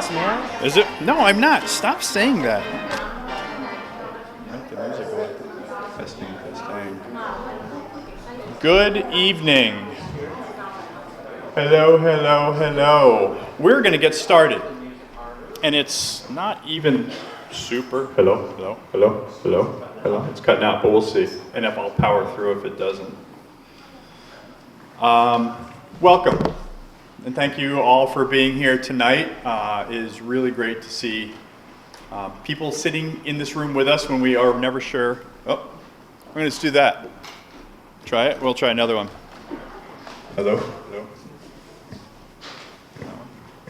boss, man. Is it? No, I'm not. Stop saying that. Make the music go. Testing, testing. Good evening. Hello, hello, hello. We're going to get started. And it's not even super. Hello, hello, hello, hello, hello. It's cutting out, but we'll see. And if I'll power through if it doesn't. Welcome. And thank you all for being here tonight. It is really great to see people sitting in this room with us when we are never sure. Oh, we're going to do that. Try it. We'll try another one. Hello? Hello?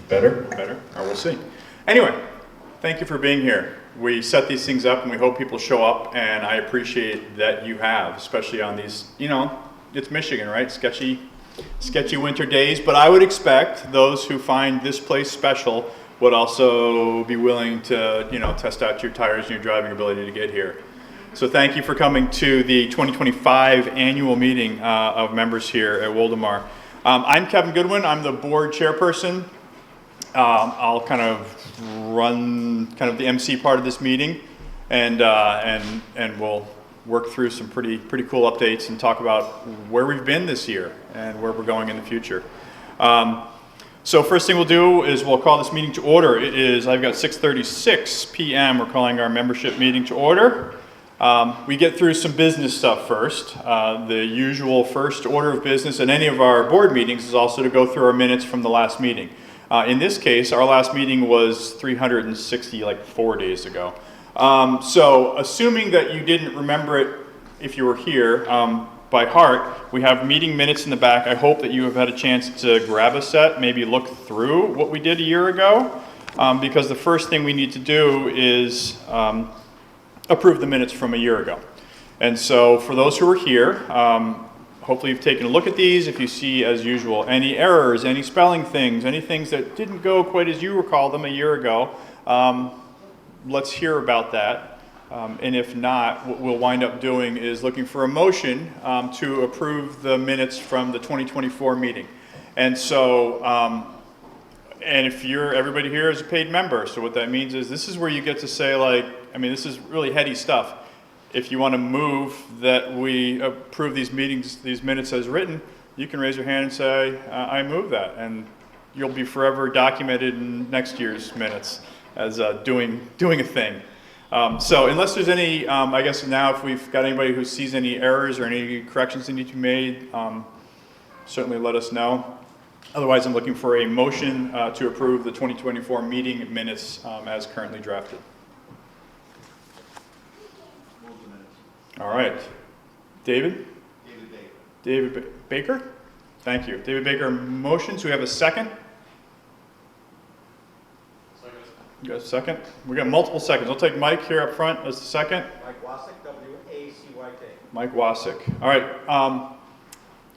Better? Better? Or we'll see. Anyway, thank you for being here. We set these things up and we hope people show up, and I appreciate that you have, especially on these, it's Michigan, right? Sketchy winter days, but I would expect those who find this place special would also be willing to, test out your tires and your driving ability to get here. So thank you for coming to the 2025 annual meeting of members here at Woldumar. I'm Kevin Goodwin. I'm the board chairperson. I'll kind of run the MC part of this meeting, and we'll work through some pretty cool updates and talk about where we've been this year and where we're going in the future. So first thing we'll do is we'll call this meeting to order. I've got 6:36 p.m. We're calling our membership meeting to order. We get through some business stuff first. The usual first order of business in any of our board meetings is also to go through our minutes from the last meeting. In this case, our last meeting was 364 days ago. So assuming that you didn't remember it if you were here by heart, we have meeting minutes in the back. I hope that you have had a chance to grab a set, maybe look through what we did a year ago, because the first thing we need to do is approve the minutes from a year ago. And so for those who are here, hopefully you've taken a look at these. If you see, as usual, any errors, any spelling things, any things that didn't go quite as you recall them a year ago, let's hear about that. And if not, what we'll wind up doing is looking for a motion to approve the minutes from the 2024 meeting. And so, and if everybody here is a paid member, so what that means is this is where you get to say, this is really heady stuff. If you want to move that we approve these minutes as written, you can raise your hand and say, I move that. And you'll be forever documented in next year's minutes as doing a thing. So unless there's any, I guess now if we've got anybody who sees any errors or any corrections that need to be made, certainly let us know. Otherwise, I'm looking for a motion to approve the 2024 meeting minutes as currently drafted. All right. David? David Baker? Thank you. David Baker motions. We have a second? You got a second? We got multiple seconds. I'll take Mike here up front as the second. Mike Wasick, W-A-C-Y-K. Mike Wasick. All right.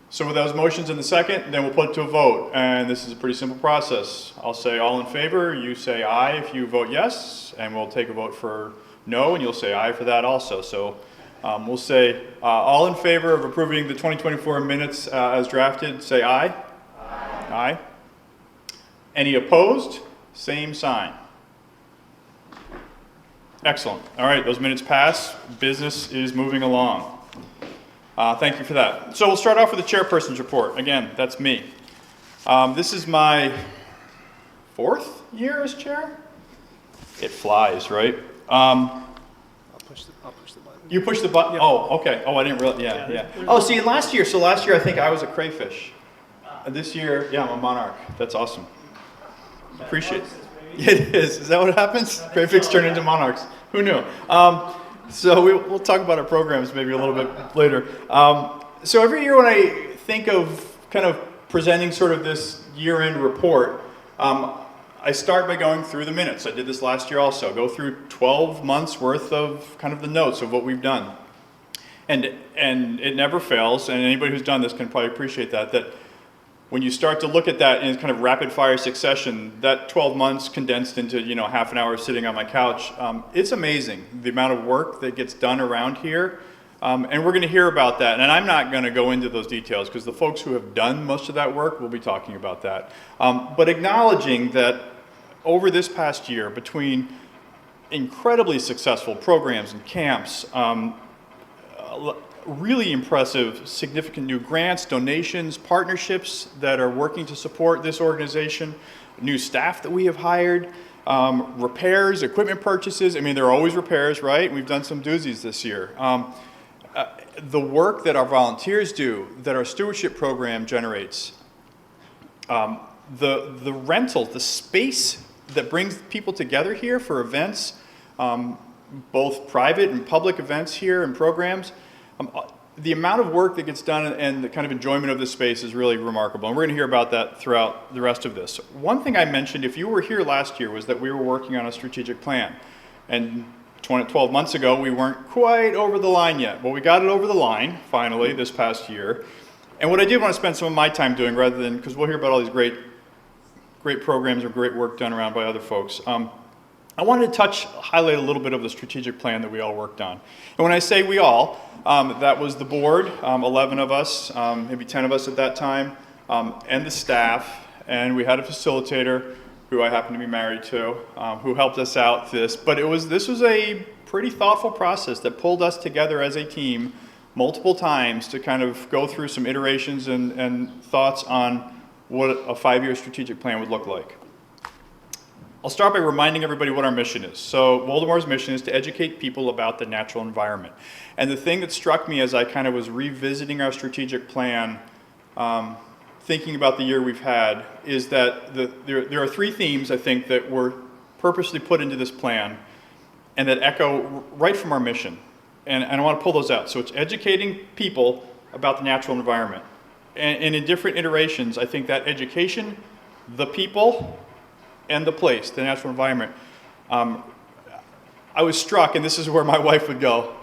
So with those motions in the second, then we'll put it to a vote. And this is a pretty simple process. I'll say all in favor. You say aye if you vote yes. And we'll take a vote for no, and you'll say aye for that also. So we'll say all in favor of approving the 2024 minutes as drafted, say aye. Aye. Aye. Any opposed? Same sign. Excellent. All right, those minutes pass. Business is moving along. Thank you for that. So we'll start off with the chairperson's report. Again, that's me. This is my 4th year as chair. It flies, right? I'll push the button. You push the button? Yep. Oh, okay. Oh, I didn't realize. Yeah. Oh, see, last year I think I was a crayfish. This year, I'm a monarch. That's awesome. Appreciate it. It is. Is that what happens? Crayfish turn into monarchs. Who knew? So we'll talk about our programs maybe a little bit later. So every year when I think of kind of presenting sort of this year-end report, I start by going through the minutes. I did this last year also. Go through 12 months worth of kind of the notes of what we've done. And it never fails, and anybody who's done this can probably appreciate that when you start to look at that in kind of rapid fire succession, that 12 months condensed into, half an hour sitting on my couch, it's amazing the amount of work that gets done around here. And we're going to hear about that. And I'm not going to go into those details because the folks who have done most of that work will be talking about that. But acknowledging that over this past year, between incredibly successful programs and camps, really impressive, significant new grants, donations, partnerships that are working to support this organization, new staff that we have hired, repairs, equipment purchases. I mean, there are always repairs, right? We've done some doozies this year. The work that our volunteers do, that our stewardship program generates, the rentals, the space that brings people together here for events, both private and public events here and programs, the amount of work that gets done and the kind of enjoyment of this space is really remarkable. And we're going to hear about that throughout the rest of this. One thing I mentioned, if you were here last year, was that we were working on a strategic plan. And 12 months ago, we weren't quite over the line yet. Well, we got it over the line, finally, this past year. And what I did want to spend some of my time doing, rather than, because we'll hear about all these great programs or great work done around by other folks, I wanted to highlight a little bit of the strategic plan that we all worked on. And when I say we all, that was the board, 11 of us, maybe 10 of us at that time, and the staff, and we had a facilitator who I happen to be married to, who helped us out this. But this was a pretty thoughtful process that pulled us together as a team multiple times to kind of go through some iterations and thoughts on what a 5-year strategic plan would look like. I'll start by reminding everybody what our mission is. So Woldumar's mission is to educate people about the natural environment. And the thing that struck me as I kind of was revisiting our strategic plan, thinking about the year we've had, is that there are 3 themes, I think, that were purposely put into this plan and that echo right from our mission. And I want to pull those out. So it's educating people about the natural environment. And in different iterations, I think that education, the people, and the place, the natural environment. I was struck, and this is where my wife would go,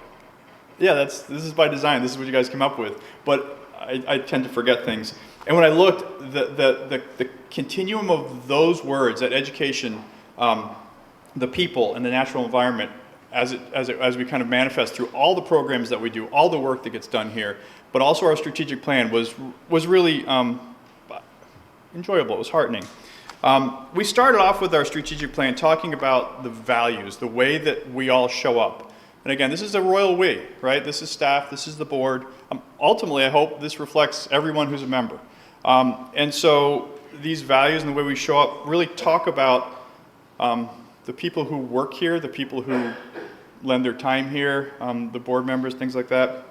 yeah, this is by design, this is what you guys came up with. But I tend to forget things. And when I looked, the continuum of those words, that education, the people, and the natural environment, as we kind of manifest through all the programs that we do, all the work that gets done here, but also our strategic plan was really enjoyable, it was heartening. We started off with our strategic plan talking about the values, the way that we all show up. And again, this is a royal we, right? This is staff, this is the board. Ultimately, I hope this reflects everyone who's a member. And so these values and the way we show up really talk about the people who work here, the people who lend their time here, the board members, things like that.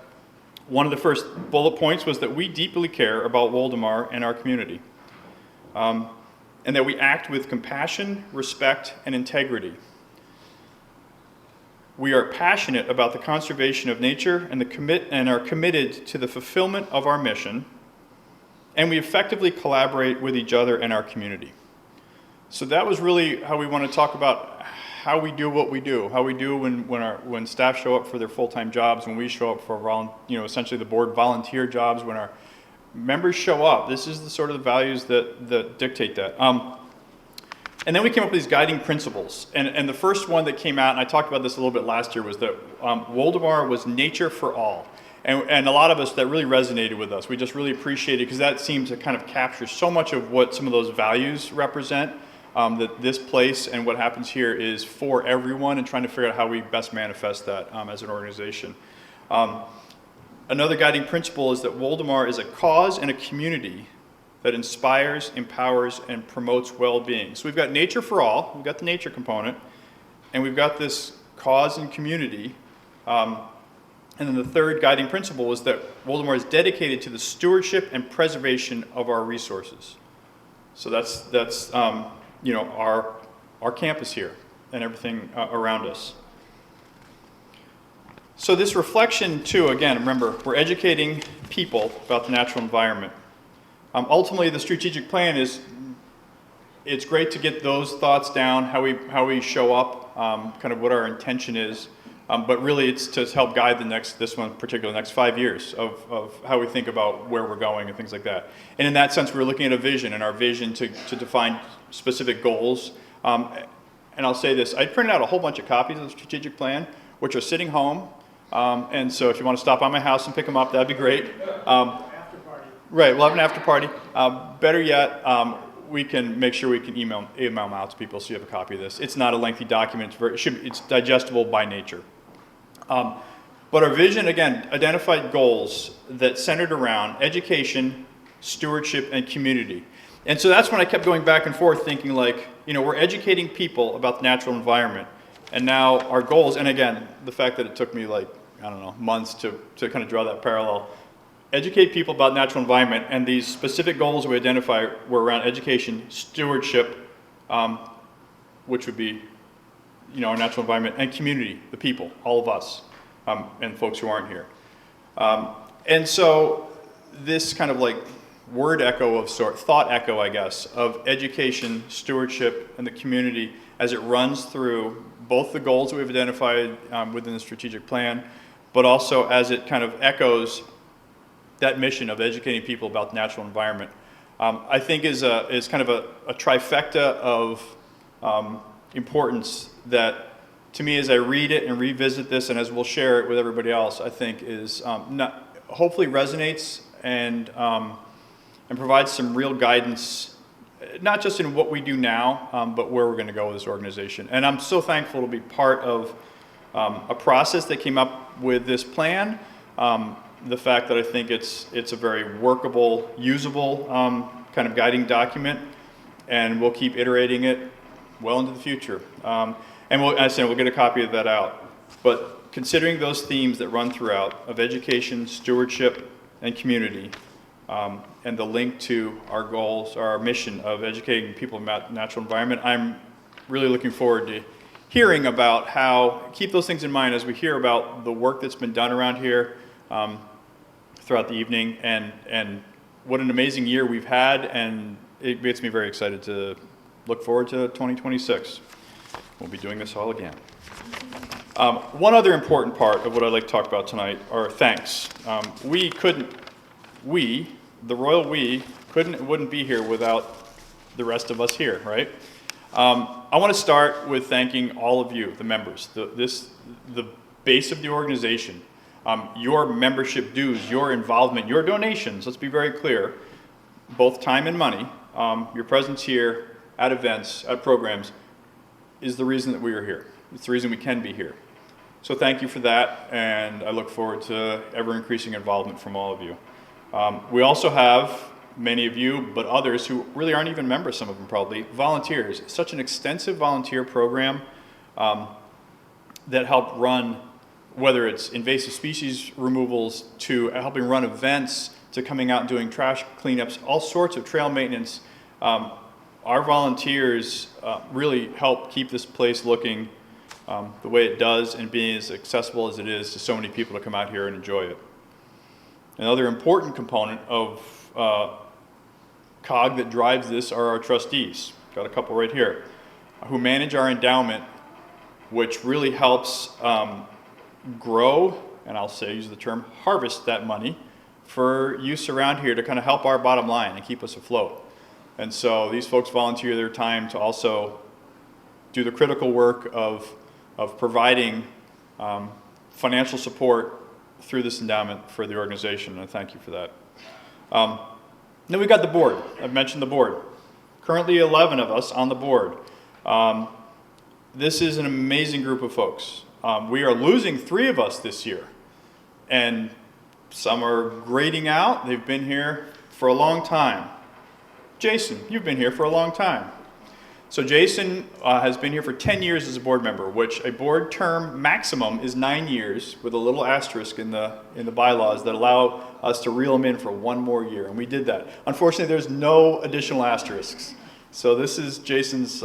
One of the first bullet points was that we deeply care about Woldumar and our community. And that we act with compassion, respect, and integrity. We are passionate about the conservation of nature and are committed to the fulfillment of our mission, and we effectively collaborate with each other and our community. So that was really how we want to talk about how we do what we do, how we do when staff show up for their full-time jobs, when we show up for essentially the board volunteer jobs, when our members show up. This is the sort of values that dictate that. And then we came up with these guiding principles. And the first one that came out, and I talked about this a little bit last year, was that Woldumar was nature for all. And a lot of us, that really resonated with us. We just really appreciated it because that seemed to kind of capture so much of what some of those values represent, that this place and what happens here is for everyone, and trying to figure out how we best manifest that as an organization. Another guiding principle is that Woldumar is a cause and a community that inspires, empowers, and promotes well-being. So we've got nature for all, we've got the nature component, and we've got this cause and community. And then the third guiding principle is that Woldumar is dedicated to the stewardship and preservation of our resources. So that's our campus here and everything around us. So this reflection too, again, remember, we're educating people about the natural environment. Ultimately, the strategic plan it's great to get those thoughts down, how we show up, kind of what our intention is, but really it's to help guide the next 5 years of how we think about where we're going and things like that. And in that sense, we're looking at a vision, and our vision to define specific goals. And I'll say this, I printed out a whole bunch of copies of the strategic plan, which are sitting home. And so if you want to stop by my house and pick them up, that'd be great. Right, we'll have an after party. Better yet, we can make sure we can email them out to people so you have a copy of this. It's not a lengthy document. It's digestible by nature. But our vision, again, identified goals that centered around education, stewardship, and community. And so that's when I kept going back and forth thinking like, we're educating people about the natural environment. And now our goals, and again, the fact that it took me months to kind of draw that parallel, educate people about natural environment, and these specific goals we identify were around education, stewardship, which would be, our natural environment, and community, the people, all of us, and folks who aren't here. And so this kind of like word echo of thought echo, I guess, of education, stewardship, and the community as it runs through both the goals that we've identified within the strategic plan, but also as it kind of echoes that mission of educating people about the natural environment, I think is kind of a trifecta of importance that, to me, as I read it and revisit this, and as we'll share it with everybody else, I think is hopefully resonates and provides some real guidance, not just in what we do now, but where we're going to go with this organization. And I'm so thankful to be part of a process that came up with this plan. The fact that I think it's a very workable, usable kind of guiding document, and we'll keep iterating it well into the future. And we'll get a copy of that out. But considering those themes that run throughout of education, stewardship, and community, and the link to our goals, our mission of educating people about the natural environment, I'm really looking forward to hearing about keep those things in mind as we hear about the work that's been done around here throughout the evening, and what an amazing year we've had, and it makes me very excited to look forward to 2026. We'll be doing this all again. One other important part of what I'd like to talk about tonight are thanks. The royal we, wouldn't be here without the rest of us here, right? I want to start with thanking all of you, the members, the base of the organization, your membership dues, your involvement, your donations, let's be very clear, both time and money, your presence here at events, at programs, is the reason that we are here. It's the reason we can be here. So thank you for that, and I look forward to ever-increasing involvement from all of you. We also have many of you, but others who really aren't even members, some of them probably, volunteers. Such an extensive volunteer program that help run, whether it's invasive species removals, to helping run events, to coming out and doing trash cleanups, all sorts of trail maintenance. Our volunteers really help keep this place looking the way it does and being as accessible as it is to so many people to come out here and enjoy it. Another important component of COG that drives this are our trustees. Got a couple right here, who manage our endowment, which really helps grow, and use the term, harvest that money for use around here to kind of help our bottom line and keep us afloat. And so these folks volunteer their time to also do the critical work of providing financial support through this endowment for the organization, and I thank you for that. Then we got the board. I've mentioned the board. Currently 11 of us on the board. This is an amazing group of folks. We are losing 3 of us this year, and some are grading out. They've been here for a long time. Jason, you've been here for a long time. So Jason has been here for 10 years as a board member, which a board term maximum is 9 years, with a little asterisk in the bylaws that allow us to reel him in for 1 more year, and we did that. Unfortunately, there's no additional asterisks. So this is Jason's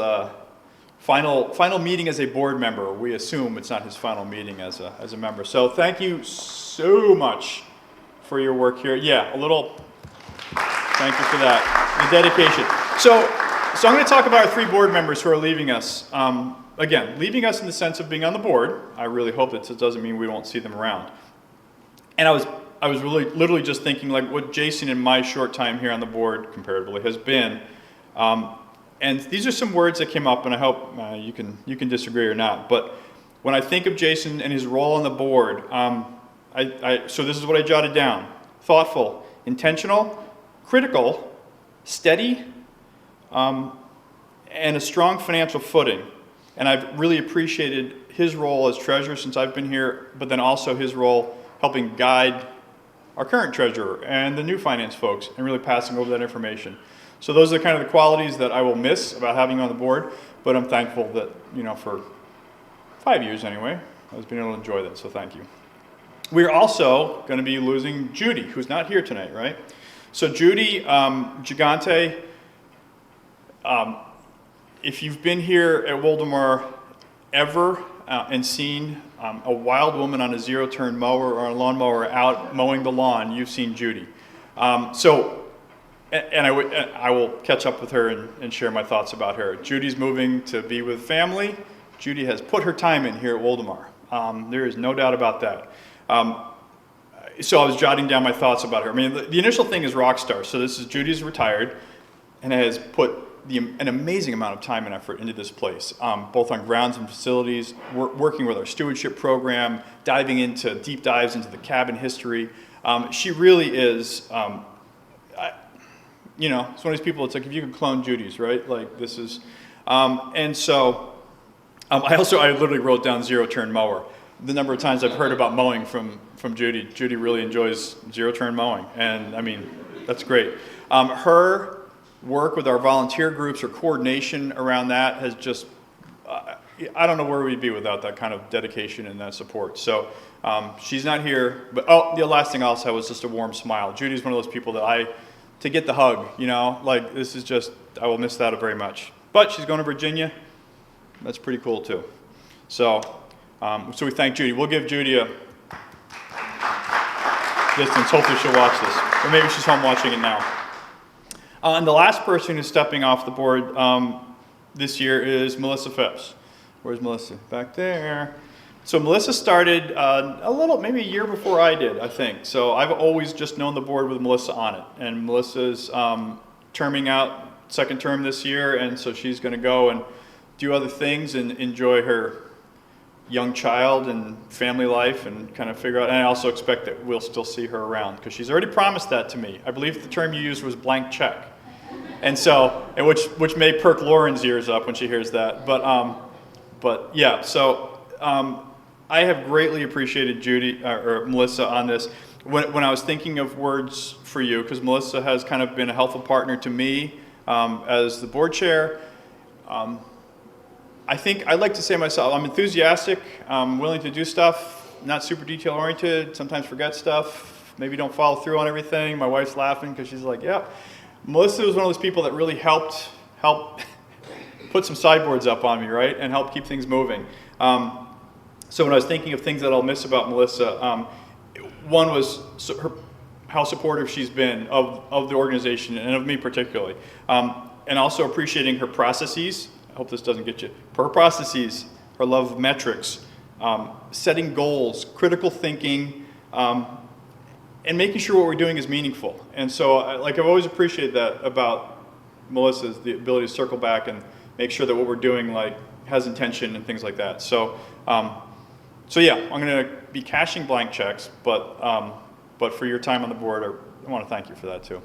final meeting as a board member. We assume it's not his final meeting as a member. So thank you so much for your work here. Yeah, a little thank you for that, the dedication. So I'm going to talk about our 3 board members who are leaving us. Again, leaving us in the sense of being on the board. I really hope that it doesn't mean we won't see them around. And I was really literally just thinking like what Jason in my short time here on the board comparatively has been. And these are some words that came up, and I hope you can disagree or not. But when I think of Jason and his role on the board, so this is what I jotted down: thoughtful, intentional, critical, steady, and a strong financial footing. And I've really appreciated his role as treasurer since I've been here, but then also his role helping guide our current treasurer and the new finance folks and really passing over that information. So those are kind of the qualities that I will miss about having on the board, but I'm thankful that, for 5 years anyway, I was being able to enjoy that, so thank you. We're also going to be losing Judy, who's not here tonight, right? So Judy Gigante, if you've been here at Woldumar ever and seen a wild woman on a zero-turn mower or a lawnmower out mowing the lawn, you've seen Judy. I will catch up with her and share my thoughts about her. Judy's moving to be with family. Judy has put her time in here at Woldumar. There is no doubt about that. So I was jotting down my thoughts about her. I mean, the initial thing is rock star. So this is Judy's retired and has put an amazing amount of time and effort into this place, both on grounds and facilities, working with our stewardship program, diving into deep dives into the cabin history. She really is, it's one of these people, it's like if you could clone Judy's, right? Like this is, and so I literally wrote down zero-turn mower. The number of times I've heard about mowing from Judy. Judy really enjoys zero-turn mowing, and I mean, that's great. Her work with our volunteer groups or coordination around that has just, I don't know where we'd be without that kind of dedication and that support. So she's not here, but the last thing I'll say was just a warm smile. Judy's one of those people that to get the hug, like this is just, I will miss that very much. But she's going to Virginia. That's pretty cool too. So we thank Judy. We'll give Judy a distance. Hopefully she'll watch this. Or maybe she's home watching it now. And the last person who's stepping off the board this year is Melissa Phipps. Where's Melissa? Back there. So Melissa started maybe a year before I did, I think. So I've always just known the board with Melissa on it. And Melissa's terming out second term this year, and so she's going to go and do other things and enjoy her young child and family life and kind of figure out, and I also expect that we'll still see her around because she's already promised that to me. I believe the term you used was blank check. And so, which may perk Lauren's ears up when she hears that. But yeah, so I have greatly appreciated Judy or Melissa on this. When I was thinking of words for you, because Melissa has kind of been a helpful partner to me as the board chair. I think I'd like to say myself, I'm enthusiastic, I'm willing to do stuff, not super detail oriented, sometimes forget stuff, maybe don't follow through on everything. My wife's laughing because she's like, yep. Melissa was one of those people that really helped put some sideboards up on me, right? And help keep things moving. So when I was thinking of things that I'll miss about Melissa, one was how supportive she's been of the organization and of me particularly. And also appreciating her processes. I hope this doesn't get you. Her processes, her love of metrics, setting goals, critical thinking, and making sure what we're doing is meaningful. And so, I've always appreciated that about Melissa's the ability to circle back and make sure that what we're doing has intention and things like that. So yeah, I'm going to be cashing blank checks, but for your time on the board, I want to thank you for that too.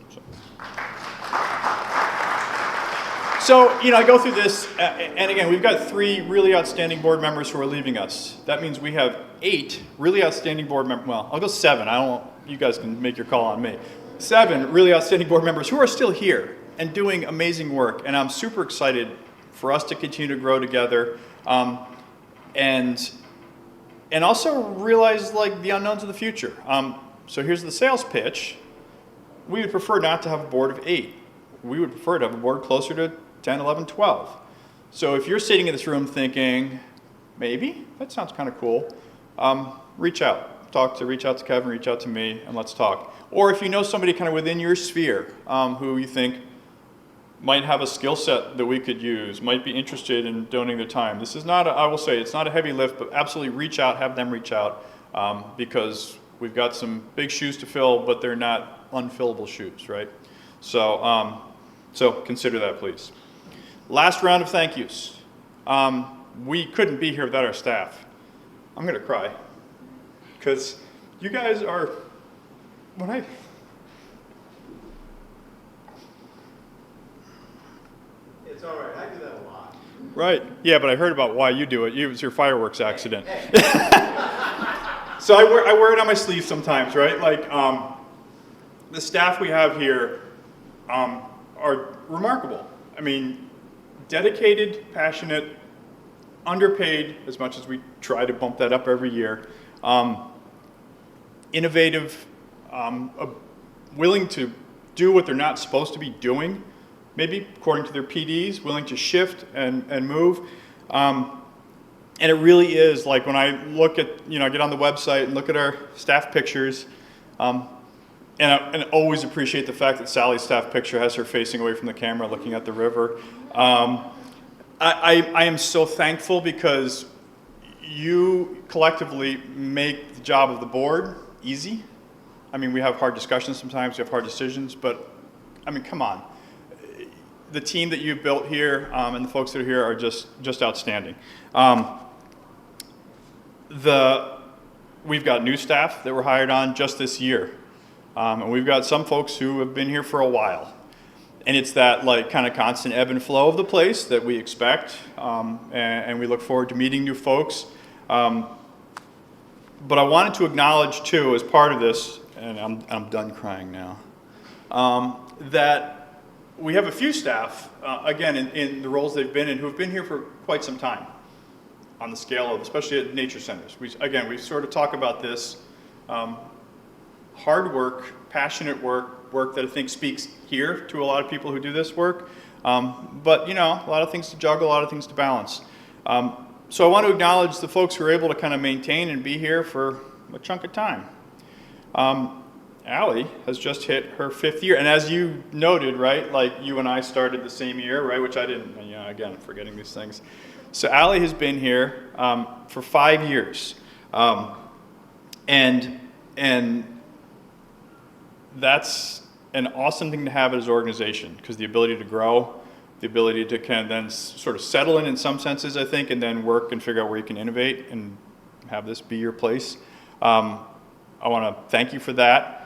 So, I go through this, and again, we've got 3 really outstanding board members who are leaving us. That means we have 8 really outstanding board members. Well, I'll go 7. You guys can make your call on me. 7 really outstanding board members who are still here and doing amazing work. And I'm super excited for us to continue to grow together, and also realize the unknowns of the future. So here's the sales pitch. We would prefer not to have a board of 8. We would prefer to have a board closer to 10, 11, 12. So if you're sitting in this room thinking, maybe, that sounds kind of cool, reach out. Reach out to Kevin, reach out to me, and let's talk. Or if you know somebody kind of within your sphere who you think might have a skill set that we could use, might be interested in donating their time. This is not, I will say, it's not a heavy lift, but absolutely reach out, have them reach out, because we've got some big shoes to fill, but they're not unfillable shoes, right? So consider that, please. Last round of thank yous. We couldn't be here without our staff. I'm going to cry because you guys are, It's all right, I do that a lot. Right. Yeah, but I heard about why you do it. It was your fireworks accident. So I wear it on my sleeve sometimes, right? Like the staff we have here are remarkable. I mean, dedicated, passionate, underpaid as much as we try to bump that up every year. Innovative, willing to do what they're not supposed to be doing, maybe according to their PDs, willing to shift and move. And it really is like when I look at, I get on the website and look at our staff pictures, and I always appreciate the fact that Sally's staff picture has her facing away from the camera looking at the river. I am so thankful because you collectively make the job of the board easy. I mean, we have hard discussions sometimes, we have hard decisions, but I mean, come on. The team that you've built here and the folks that are here are just outstanding. We've got new staff that were hired on just this year. And we've got some folks who have been here for a while. And it's that like kind of constant ebb and flow of the place that we expect. And we look forward to meeting new folks. But I wanted to acknowledge too, as part of this, and I'm done crying now, that we have a few staff, again, in the roles they've been in, who've been here for quite some time on the scale of, especially at nature centers. We sort of talk about this hard work, passionate work that I think speaks here to a lot of people who do this work. But, a lot of things to juggle, a lot of things to balance. So I want to acknowledge the folks who are able to kind of maintain and be here for a chunk of time. Allie has just hit her 5th year, and as you noted, right, like you and I started the same year, right, which I didn't, again, forgetting these things. So Allie has been here for 5 years, and that's an awesome thing to have as an organization, because the ability to grow, the ability to kind of then sort of settle in some senses, I think, and then work and figure out where you can innovate and have this be your place. I want to thank you for that.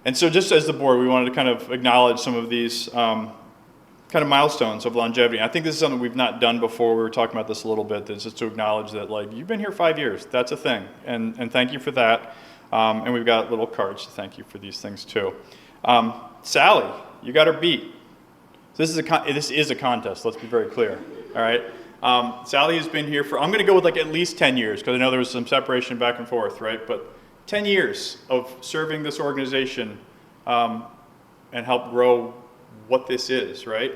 And so just as the board, we wanted to kind of acknowledge some of these kind of milestones of longevity. I think this is something we've not done before. We were talking about this a little bit, that's just to acknowledge that, like, you've been here 5 years. That's a thing. And thank you for that. And we've got little cards to thank you for these things too. Sally, you got her beat. This is a contest, let's be very clear, all right? Sally has been here for, I'm gonna go with like at least 10 years, because I know there was some separation back and forth, right? But 10 years of serving this organization and help grow what this is, right?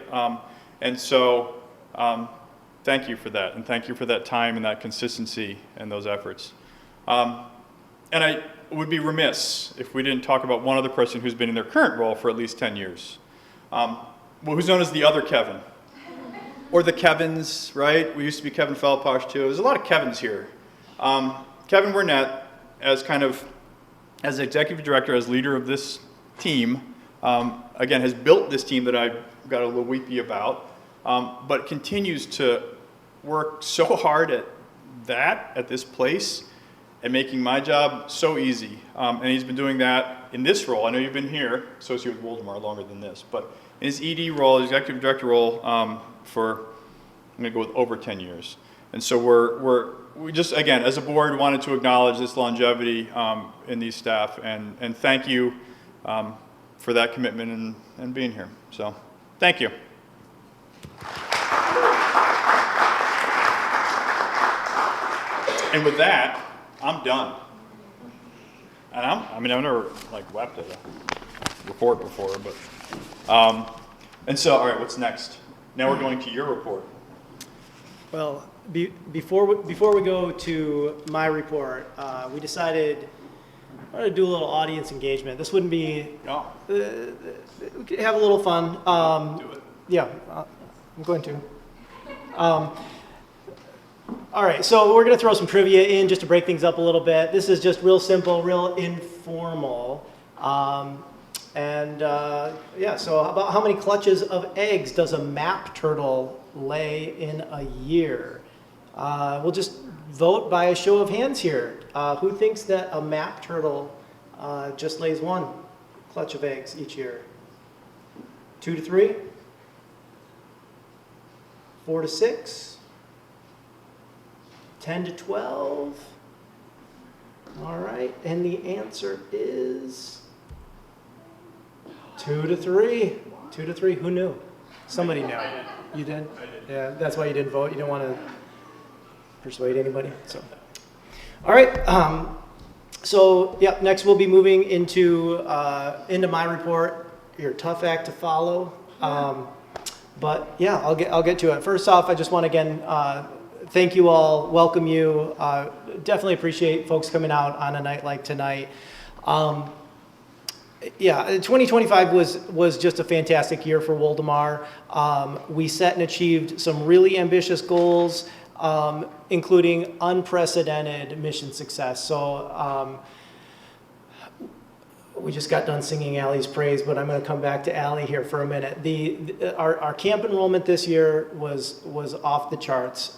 And so thank you for that, and thank you for that time and that consistency and those efforts. And I would be remiss if we didn't talk about one other person who's been in their current role for at least 10 years. Who's known as the other Kevin, or the Kevins, right? We used to be Kevin Feldposh too. There's a lot of Kevins here. Kevin Burnett, as executive director, as leader of this team, again, has built this team that I got a little weepy about, but continues to work so hard at this place, and making my job so easy. And he's been doing that in this role. I know you've been here, associated with Woldumar, longer than this, but in his ED role, his executive director role, for, I'm gonna go with over 10 years. And so we just, again, as a board, wanted to acknowledge this longevity in these staff, and thank you for that commitment and being here. So, thank you. And with that, I'm done. And I've never like wept at a report before, but and so, all right, what's next? Now we're going to your report. Well, before we go to my report, we decided we're going to do a little audience engagement. This wouldn't be. No. We could have a little fun. Do it. Yeah, I'm going to. All right, so we're going to throw some trivia in just to break things up a little bit. This is just real simple, real informal. Yeah, so about how many clutches of eggs does a map turtle lay in a year? We'll just vote by a show of hands here. Who thinks that a map turtle just lays one clutch of eggs each year? 2 to 3? 4 to 6? 10 to 12? All right, and the answer is 2 to 3. 2 to 3, who knew? Somebody knew. You did? I did. Yeah, that's why you didn't vote. You didn't want to persuade anybody. So, all right. So, yeah. Next, we'll be moving into my report. Your tough act to follow. But yeah, I'll get to it. First off, I just want to again thank you all, welcome you. Definitely appreciate folks coming out on a night like tonight. Yeah, 2025 was just a fantastic year for Woldumar. We set and achieved some really ambitious goals, including unprecedented mission success. So we just got done singing Allie's praise, but I'm going to come back to Allie here for a minute. Our camp enrollment this year was off the charts.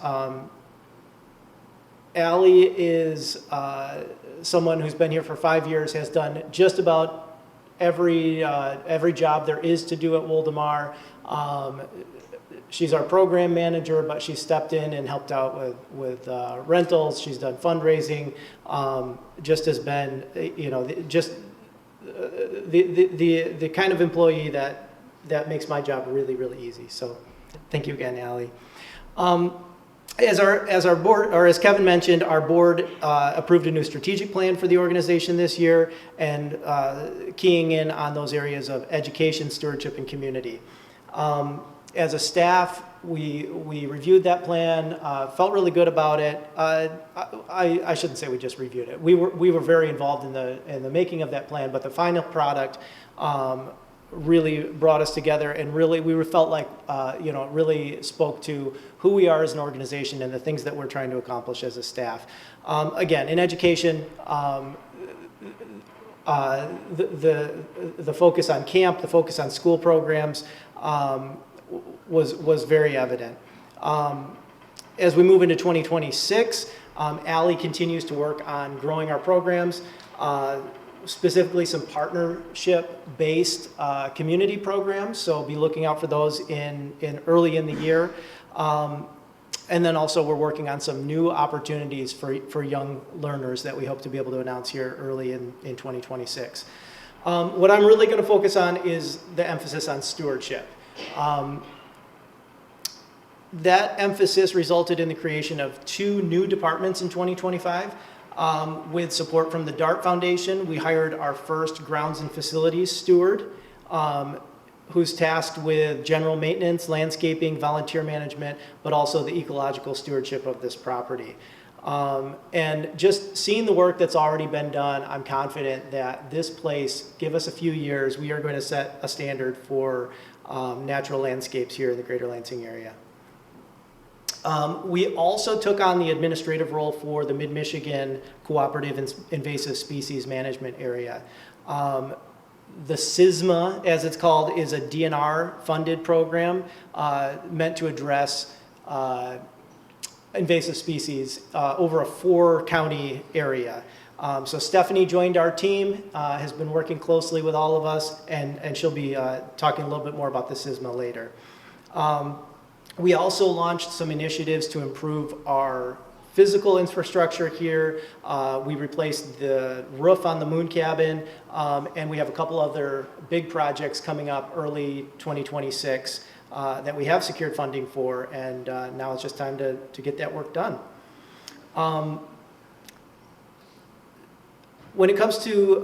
Allie is someone who's been here for 5 years, has done just about every job there is to do at Woldumar. She's our program manager, but she stepped in and helped out with rentals. She's done fundraising. Just has been, the kind of employee that makes my job really, really easy. So thank you again, Allie. As our board, or as Kevin mentioned, our board approved a new strategic plan for the organization this year, and keying in on those areas of education, stewardship, and community. As a staff, we reviewed that plan, felt really good about it. I shouldn't say we just reviewed it. We were very involved in the making of that plan, but the final product really brought us together, and really we felt like it really spoke to who we are as an organization and the things that we're trying to accomplish as a staff. Again, in education, the focus on camp, the focus on school programs was very evident. As we move into 2026, Allie continues to work on growing our programs, specifically some partnership-based community programs. So be looking out for those in early in the year. And then also we're working on some new opportunities for young learners that we hope to be able to announce here early in 2026. What I'm really going to focus on is the emphasis on stewardship. That emphasis resulted in the creation of 2 new departments in 2025. With support from the DART Foundation, we hired our first grounds and facilities steward, who's tasked with general maintenance, landscaping, volunteer management, but also the ecological stewardship of this property. And just seeing the work that's already been done, I'm confident that this place, give us a few years, we are going to set a standard for natural landscapes here in the greater Lansing area. We also took on the administrative role for the Mid-Michigan Cooperative Invasive Species Management Area. The SISMA, as it's called, is a DNR-funded program meant to address invasive species over a 4-county area. So Stephanie joined our team, has been working closely with all of us, and she'll be talking a little bit more about the SISMA later. We also launched some initiatives to improve our physical infrastructure here. We replaced the roof on the moon cabin, and we have a couple other big projects coming up early 2026 that we have secured funding for, and now it's just time to get that work done. When it comes to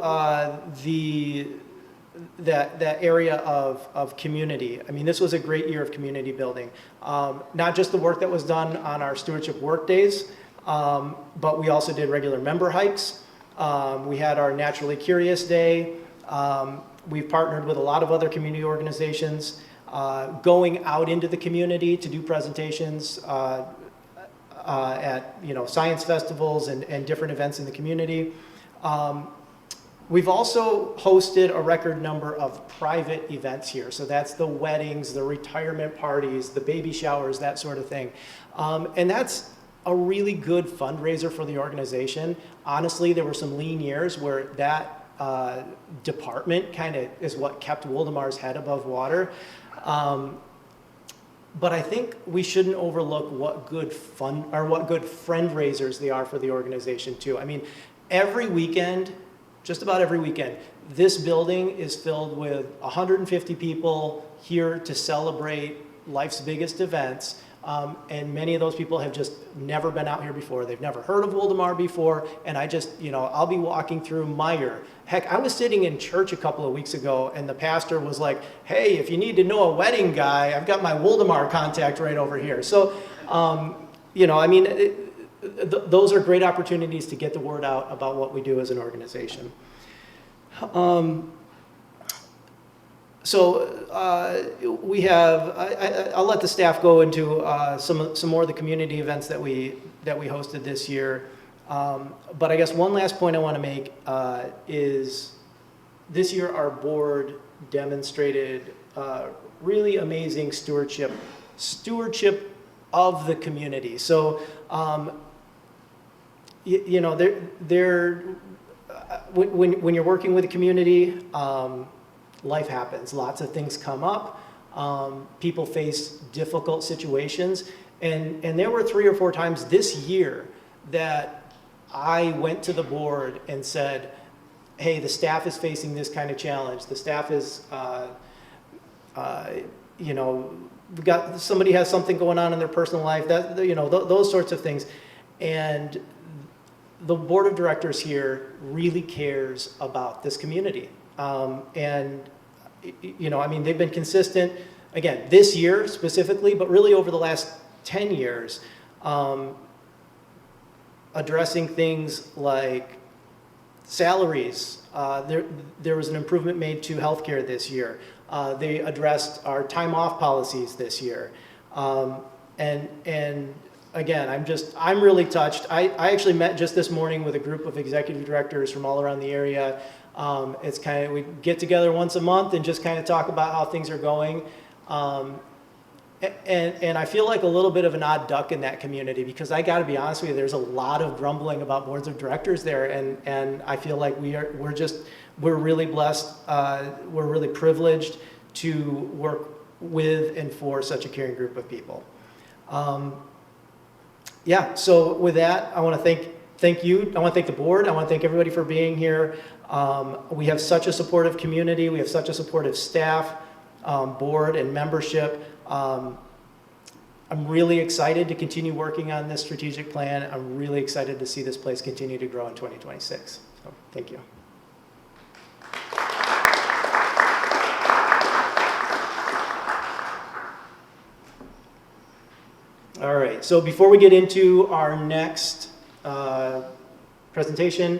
that area of community, I mean, this was a great year of community building. Not just the work that was done on our stewardship work days, but we also did regular member hikes. We had our Naturally Curious Day. We've partnered with a lot of other community organizations, going out into the community to do presentations at science festivals and different events in the community. We've also hosted a record number of private events here. So that's the weddings, the retirement parties, the baby showers, that sort of thing. And that's a really good fundraiser for the organization. Honestly, there were some lean years where that department kind of is what kept Woldumar's head above water. but I think we shouldn't overlook what good friend raisers they are for the organization too. I mean, every weekend, just about every weekend, this building is filled with 150 people here to celebrate life's biggest events. And many of those people have just never been out here before. They've never heard of Woldumar before. And I just, I'll be walking through Meyer. Heck, I was sitting in church a couple of weeks ago and the pastor was like, hey, if you need to know a wedding guy, I've got my Woldumar contact right over here. So, those are great opportunities to get the word out about what we do as an organization. We have, I'll let the staff go into some more of the community events that we hosted this year. But I guess one last point I want to make is this year our board demonstrated really amazing stewardship of the community. So, when you're working with a community, life happens. Lots of things come up. People face difficult situations. And there were 3 or 4 times this year that I went to the board and said, hey, the staff is facing this kind of challenge. The staff is, somebody has something going on in their personal life, those sorts of things. And the board of directors here really cares about this community. They've been consistent, again, this year specifically, but really over the last 10 years, addressing things like salaries. There was an improvement made to healthcare this year. They addressed our time off policies this year. And again, I'm really touched. I actually met just this morning with a group of executive directors from all around the area. It's kind of, we get together once a month and just kind of talk about how things are going. And I feel like a little bit of an odd duck in that community because I got to be honest with you, there's a lot of grumbling about boards of directors there. And I feel like we're really blessed. We're really privileged to work with and for such a caring group of people. So with that, I want to thank you. I want to thank the board. I want to thank everybody for being here. We have such a supportive community. We have such a supportive staff, board, and membership. I'm really excited to continue working on this strategic plan. I'm really excited to see this place continue to grow in 2026. So, thank you. All right, so before we get into our next presentation,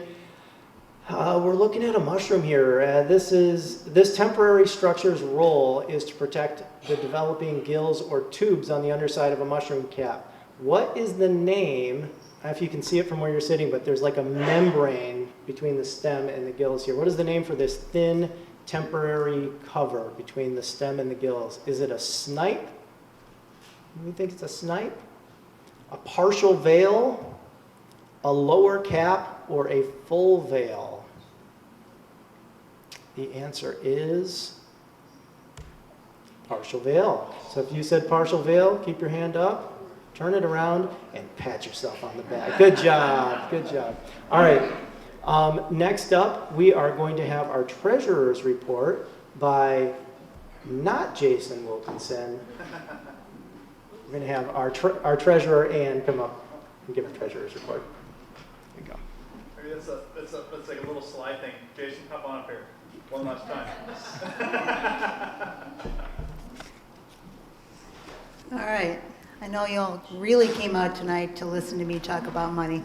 we're looking at a mushroom here. This temporary structure's role is to protect the developing gills or tubes on the underside of a mushroom cap. What is the name? I don't know if you can see it from where you're sitting, but there's like a membrane between the stem and the gills here. What is the name for this thin temporary cover between the stem and the gills? Is it a snipe? You think it's a snipe? A partial veil? A lower cap? Or a full veil? The answer is partial veil. So if you said partial veil, keep your hand up, turn it around, and pat yourself on the back. Good job, good job. All right, next up, we are going to have our treasurer's report by not Jason Wilkinson. We're going to have our treasurer, Ann, come up and give a treasurer's report. There you go. Maybe that's like a little slide thing. Jason, hop on up here. One last time. All right. I know you all really came out tonight to listen to me talk about money.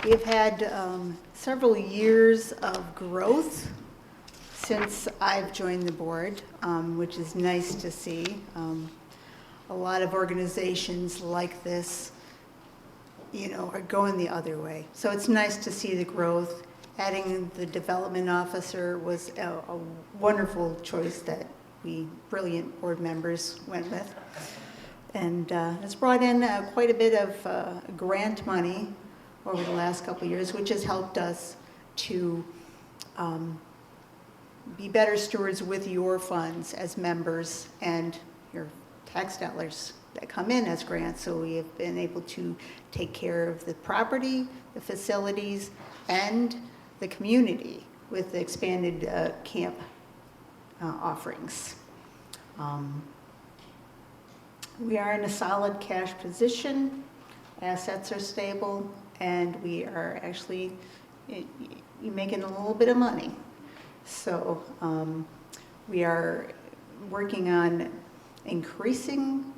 We've had several years of growth since I've joined the board, which is nice to see. A lot of organizations like this, are going the other way. So it's nice to see the growth. Adding the development officer was a wonderful choice that we brilliant board members went with. And it's brought in quite a bit of grant money over the last couple of years, which has helped us to be better stewards with your funds as members and your tax dollars that come in as grants. So we have been able to take care of the property, the facilities, and the community with the expanded camp offerings. We are in a solid cash position, assets are stable, and we are actually making a little bit of money. So we are working on increasing,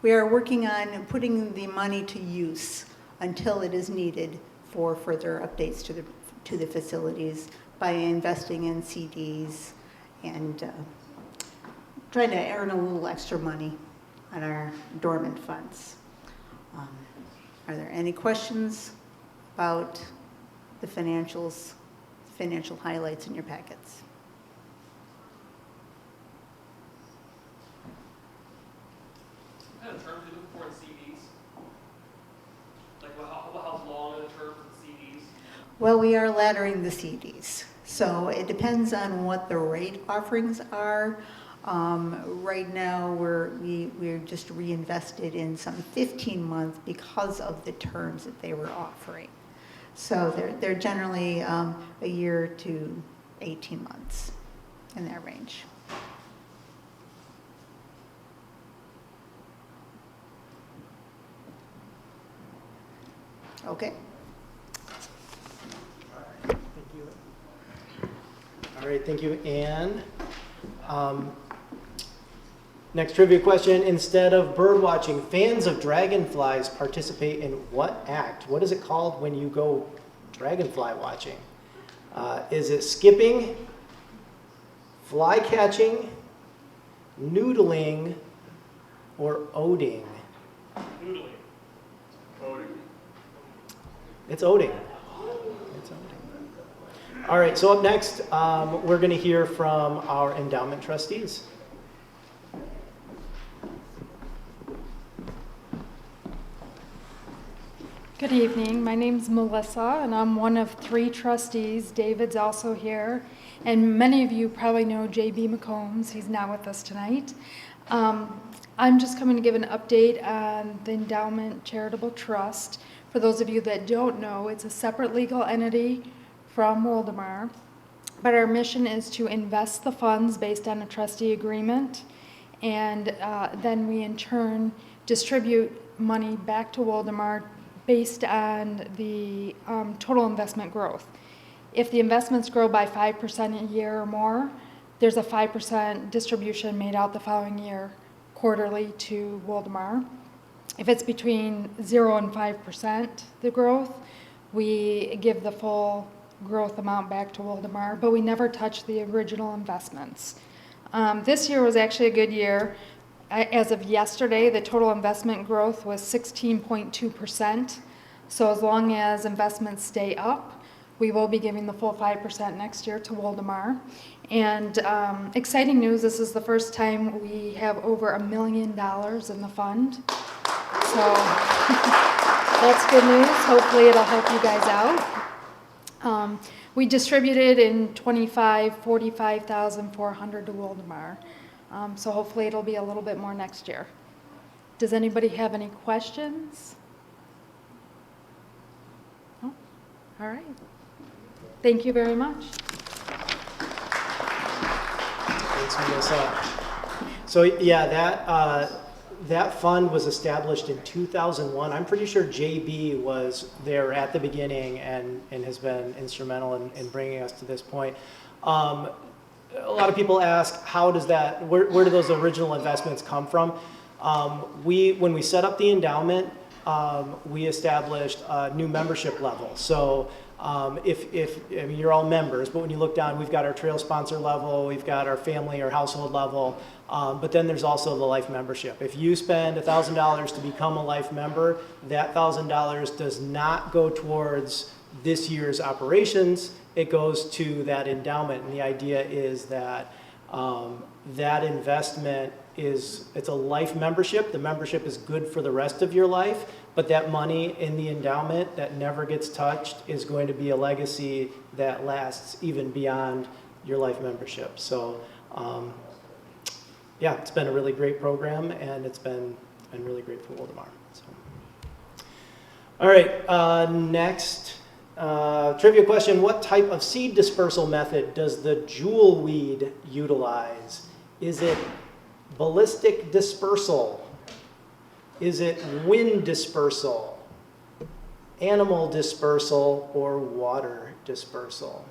we are working on putting the money to use until it is needed for further updates to the facilities by investing in CDs and trying to earn a little extra money on our dormant funds. Are there any questions about the financial highlights in your packets? What kind of terms are you looking for in CDs? Like how long are the terms of the CDs? Well, we are laddering the CDs. So it depends on what the rate offerings are. Right now, we're just reinvested in some 15-month because of the terms that they were offering. So they're generally a year to 18 months in that range. Okay. Thank you. All right, thank you, Anne. Next trivia question. Instead of bird watching, fans of dragonflies participate in what act? What is it called when you go dragonfly watching? Is it skipping, fly catching, noodling, or oding? Noodling. It's oding. It's oding. All right, so up next, we're going to hear from our endowment trustees. Good evening. My name's Melissa, and I'm one of 3 trustees. David's also here, and many of you probably know J.B. McCombs. He's not with us tonight. I'm just coming to give an update on the Endowment Charitable Trust. For those of you that don't know, it's a separate legal entity from Woldumar, but our mission is to invest the funds based on a trustee agreement, and then we in turn distribute money back to Woldumar based on the total investment growth. If the investments grow by 5% a year or more, there's a 5% distribution made out the following year quarterly to Woldumar. If it's between 0 and 5%, the growth, we give the full growth amount back to Woldumar, but we never touch the original investments. This year was actually a good year. As of yesterday, the total investment growth was 16.2%. So as long as investments stay up, we will be giving the full 5% next year to Woldumar. And exciting news, this is the first time we have over $1 million in the fund. So that's good news. Hopefully it'll help you guys out. We distributed in 25, 45,400 to Woldumar. So hopefully it'll be a little bit more next year. Does anybody have any questions? Oh, all right. Thank you very much. Thanks, Melissa. So yeah, that fund was established in 2001. I'm pretty sure JB was there at the beginning and has been instrumental in bringing us to this point. A lot of people ask, how does that, where do those original investments come from? When we set up the endowment, we established a new membership level. So I mean, you're all members, but when you look down, we've got our trail sponsor level, we've got our family or household level, but then there's also the life membership. If you spend $1,000 to become a life member, that $1,000 does not go towards this year's operations. It goes to that endowment, and the idea is that that investment it's a life membership. The membership is good for the rest of your life, but that money in the endowment that never gets touched is going to be a legacy that lasts even beyond your life membership. So, yeah, it's been a really great program, and it's been really great for Woldumar. So. All right, next trivia question. What type of seed dispersal method does the jewel weed utilize? Is it ballistic dispersal? Is it wind dispersal, animal dispersal, or water dispersal?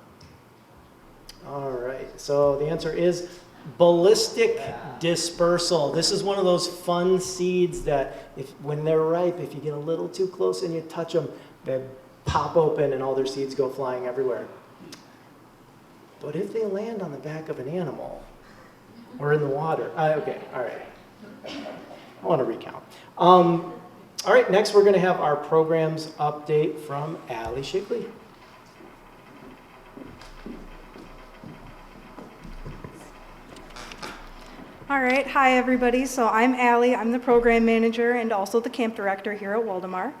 All right, so the answer is ballistic dispersal. This is one of those fun seeds that when they're ripe, if you get a little too close and you touch them, they pop open and all their seeds go flying everywhere. But if they land on the back of an animal or in the water, okay, all right. I want to recount. All right, next we're going to have our programs update from Allie Shigley. All right, hi everybody. So I'm Allie. I'm the program manager and also the camp director here at Woldumar.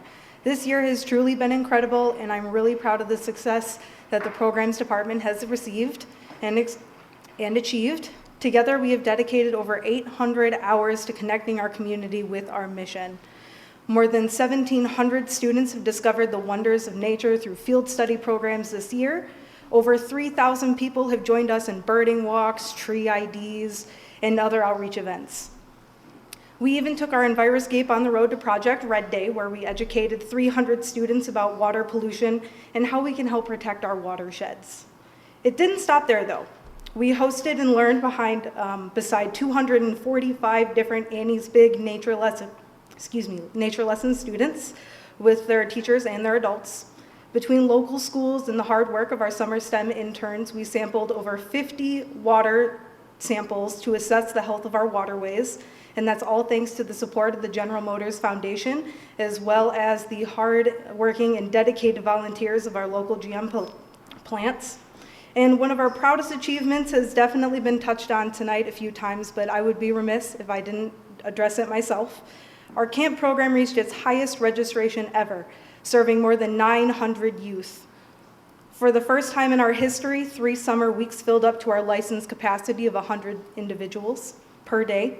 This year has truly been incredible, and I'm really proud of the success that the programs department has received and achieved. Together, we have dedicated over 800 hours to connecting our community with our mission. More than 1,700 students have discovered the wonders of nature through field study programs this year. Over 3,000 people have joined us in birding walks, tree IDs, and other outreach events. We even took our Enviroscape on the road to Project Red Day, where we educated 300 students about water pollution and how we can help protect our watersheds. It didn't stop there, though. We hosted and learned beside 245 different Annie's Big nature lesson students with their teachers and their adults. Between local schools and the hard work of our summer STEM interns, we sampled over 50 water samples to assess the health of our waterways, and that's all thanks to the support of the General Motors Foundation, as well as the hard-working and dedicated volunteers of our local GM plants. And one of our proudest achievements has definitely been touched on tonight a few times, but I would be remiss if I didn't address it myself. Our camp program reached its highest registration ever, serving more than 900 youth. For the first time in our history, 3 summer weeks filled up to our licensed capacity of 100 individuals per day.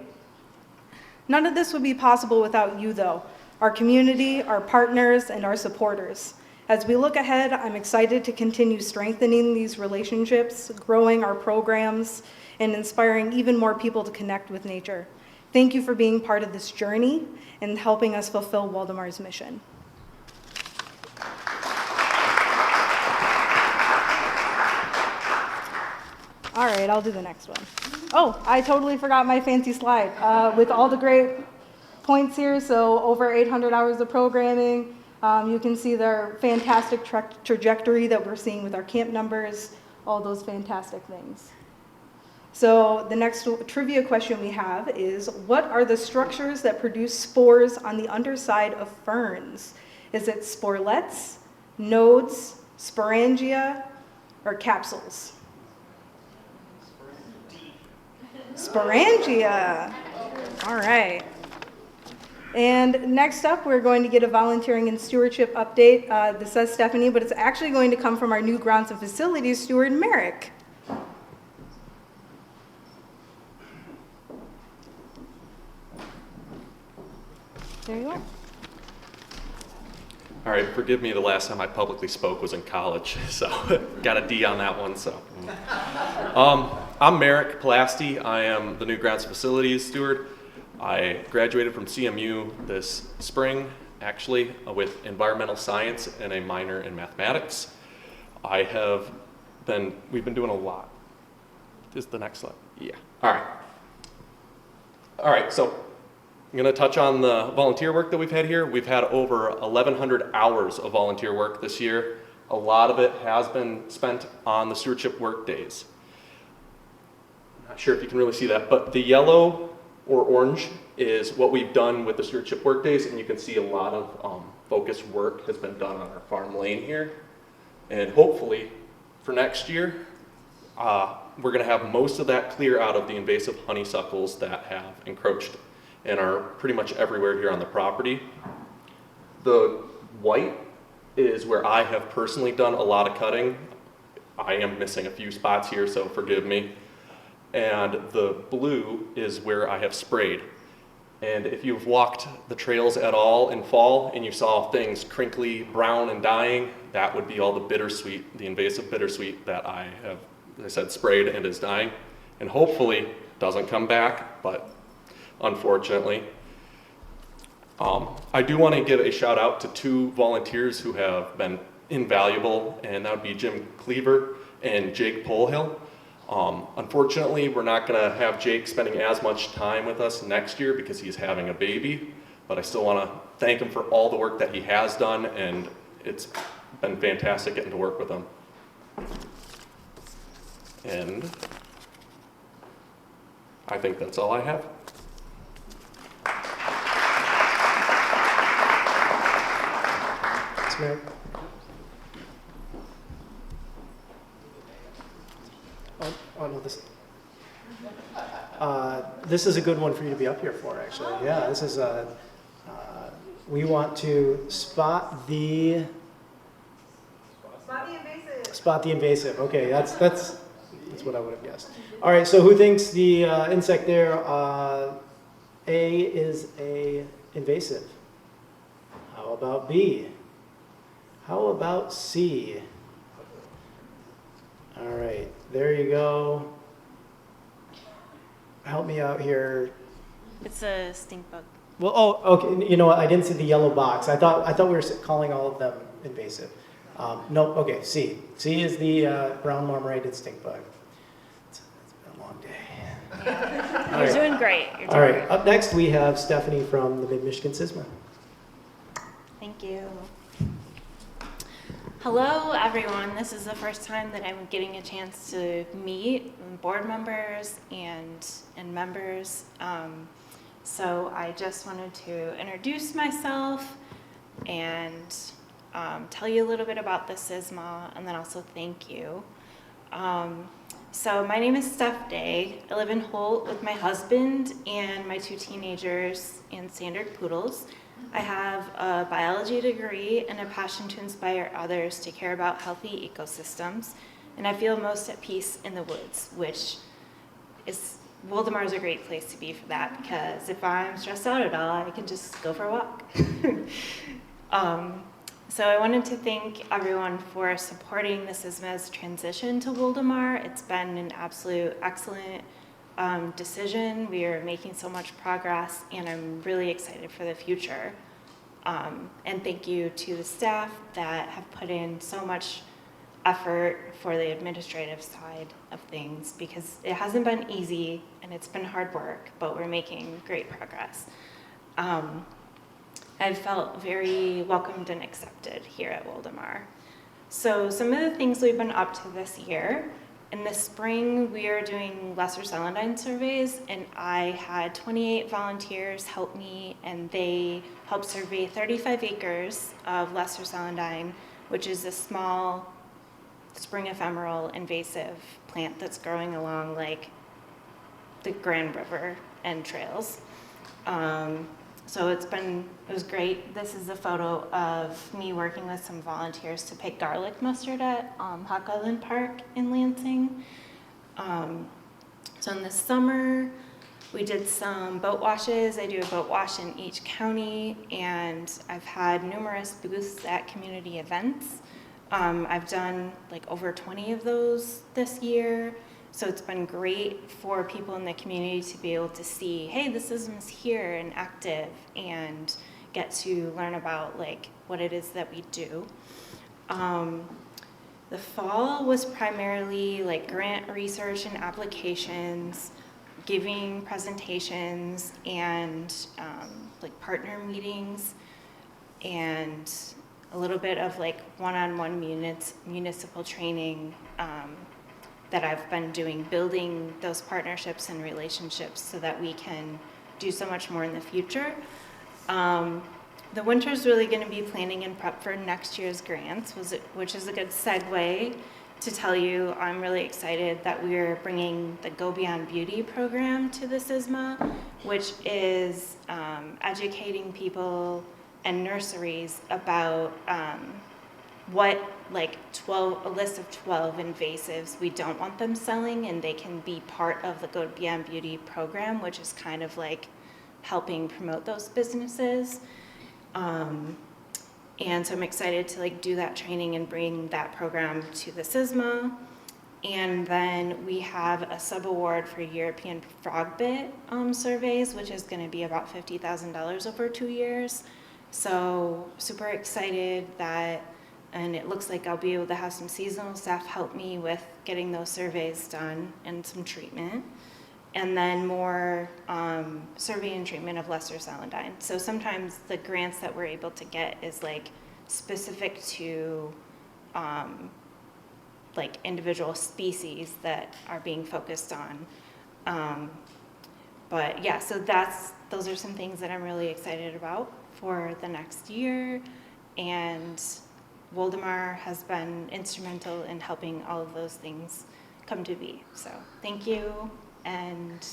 None of this would be possible without you, though, our community, our partners, and our supporters. As we look ahead, I'm excited to continue strengthening these relationships, growing our programs, and inspiring even more people to connect with nature. Thank you for being part of this journey and helping us fulfill Woldumar's mission. All right, I'll do the next one. Oh, I totally forgot my fancy slide with all the great points here. So over 800 hours of programming. You can see their fantastic trajectory that we're seeing with our camp numbers, all those fantastic things. So the next trivia question we have is, what are the structures that produce spores on the underside of ferns? Is it sporelets, nodes, sporangia, or capsules? Sporangia. All right. And next up, we're going to get a volunteering and stewardship update. This says Stephanie, but it's actually going to come from our new grounds and facilities steward, Merrick. There you are. All right, forgive me, the last time I publicly spoke was in college, so got a D on that one. So, I'm Merrick Plasti. I am the new grounds facilities steward. I graduated from CMU this spring, actually, with environmental science and a minor in mathematics. We've been doing a lot. Is the next slide? Yeah. All right, so I'm going to touch on the volunteer work that we've had here. We've had over 1,100 hours of volunteer work this year. A lot of it has been spent on the stewardship work days. I'm not sure if you can really see that, but the yellow or orange is what we've done with the stewardship work days, and you can see a lot of focused work has been done on our farm lane here. And hopefully for next year, we're going to have most of that clear out of the invasive honeysuckles that have encroached and are pretty much everywhere here on the property. The white is where I have personally done a lot of cutting. I am missing a few spots here, so forgive me. And the blue is where I have sprayed. And if you've walked the trails at all in fall and you saw things crinkly, brown, and dying, that would be all the bittersweet, the invasive bittersweet that I have, as I said, sprayed and is dying. And hopefully doesn't come back, but unfortunately. I do want to give a shout out to 2 volunteers who have been invaluable, and that would be Jim Cleaver and Jake Polehill. Unfortunately, we're not going to have Jake spending as much time with us next year because he's having a baby, but I still want to thank him for all the work that he has done, and it's been fantastic getting to work with him. And I think that's all I have. Thanks, Mary. Oh, no, this is a good one for you to be up here for, actually. Yeah, this is we want to spot the invasive. Spot the invasive. Okay, that's what I would have guessed. All right, so who thinks the insect there, A, is a invasive? How about B? How about C? All right, there you go. Help me out here. It's a stink bug. Well, oh, okay. You know what? I didn't see the yellow box. I thought we were calling all of them invasive. No, okay. C. C is the brown marmorated stink bug. It's been a long day. Yeah. You're doing great. You're doing all right. great. Up next, we have Stephanie from the Mid-Michigan SYSMA. Thank you. Hello, everyone. This is the first time that I'm getting a chance to meet board members and members. So I just wanted to introduce myself and tell you a little bit about the SYSMA, and then also thank you. So my name is Steph Day. I live in Holt with my husband and my 2 teenagers and standard poodles. I have a biology degree and a passion to inspire others to care about healthy ecosystems, and I feel most at peace in the woods, which is, Woldumar is a great place to be for that, because if I'm stressed out at all, I can just go for a walk. So I wanted to thank everyone for supporting the SYSMA's transition to Woldumar. It's been an absolute excellent decision. We are making so much progress, and I'm really excited for the future. And thank you to the staff that have put in so much effort for the administrative side of things, because it hasn't been easy and it's been hard work, but we're making great progress. I've felt very welcomed and accepted here at Woldumar. So some of the things we've been up to this year: in the spring, we are doing lesser celandine surveys, and I had 28 volunteers help me, and they helped survey 35 acres of lesser celandine, which is a small spring ephemeral invasive plant that's growing along like the Grand River and trails. So it was great. This is a photo of me working with some volunteers to pick garlic mustard at Hawk Island Park in Lansing. So in the summer, we did some boat washes. I do a boat wash in each county, and I've had numerous booths at community events. I've done like over 20 of those this year. So it's been great for people in the community to be able to see, hey, the SYSMA's here and active, and get to learn about like what it is that we do. The fall was primarily like grant research and applications, giving presentations, and like partner meetings, and a little bit of like one-on-one municipal training that I've been doing, building those partnerships and relationships so that we can do so much more in the future. The winter's really going to be planning and prep for next year's grants, which is a good segue. to tell you I'm really excited that we're bringing the Go Beyond Beauty program to the SISMA, which is educating people and nurseries about what like a list of 12 invasives we don't want them selling, and they can be part of the Go Beyond Beauty program, which is kind of like helping promote those businesses. And so I'm excited to like do that training and bring that program to the SISMA. And then we have a sub-award for European frog bit surveys, which is going to be about $50,000 over 2 years. So super excited that, and it looks like I'll be able to have some seasonal staff help me with getting those surveys done and some treatment. And then more survey and treatment of lesser celandine. So sometimes the grants that we're able to get is like specific to like individual species that are being focused on. But yeah, so those are some things that I'm really excited about for the next year. And Woldumar has been instrumental in helping all of those things come to be. So thank you. And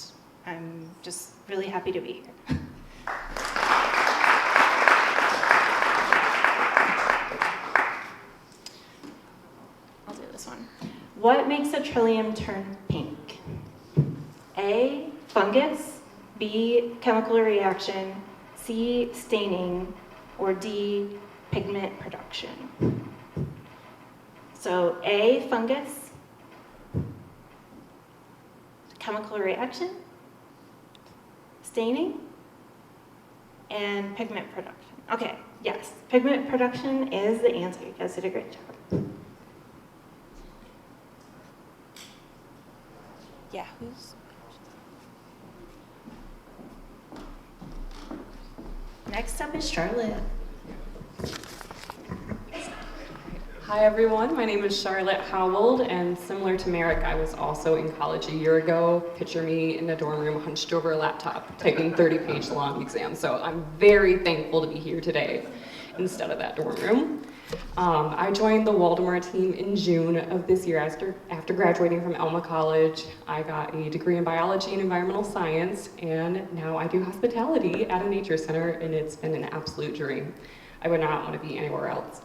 I'm just really happy to be here. I'll do this one. What makes a trillium turn pink? A, fungus, B, chemical reaction, C, staining, or D, pigment production. So A, fungus, chemical reaction, staining, and pigment production. Okay, yes, pigment production is the answer. You guys did a great job. Yeah, who's? Next up is Charlotte. Hi everyone, my name is Charlotte Howell, and similar to Merrick, I was also in college a year ago. Picture me in a dorm room hunched over a laptop, typing 30-page long exams. So I'm very thankful to be here today instead of that dorm room. I joined the Woldumar team in June of this year after graduating from Elma College. I got a degree in biology and environmental science, and now I do hospitality at a nature center, and it's been an absolute dream. I would not want to be anywhere else.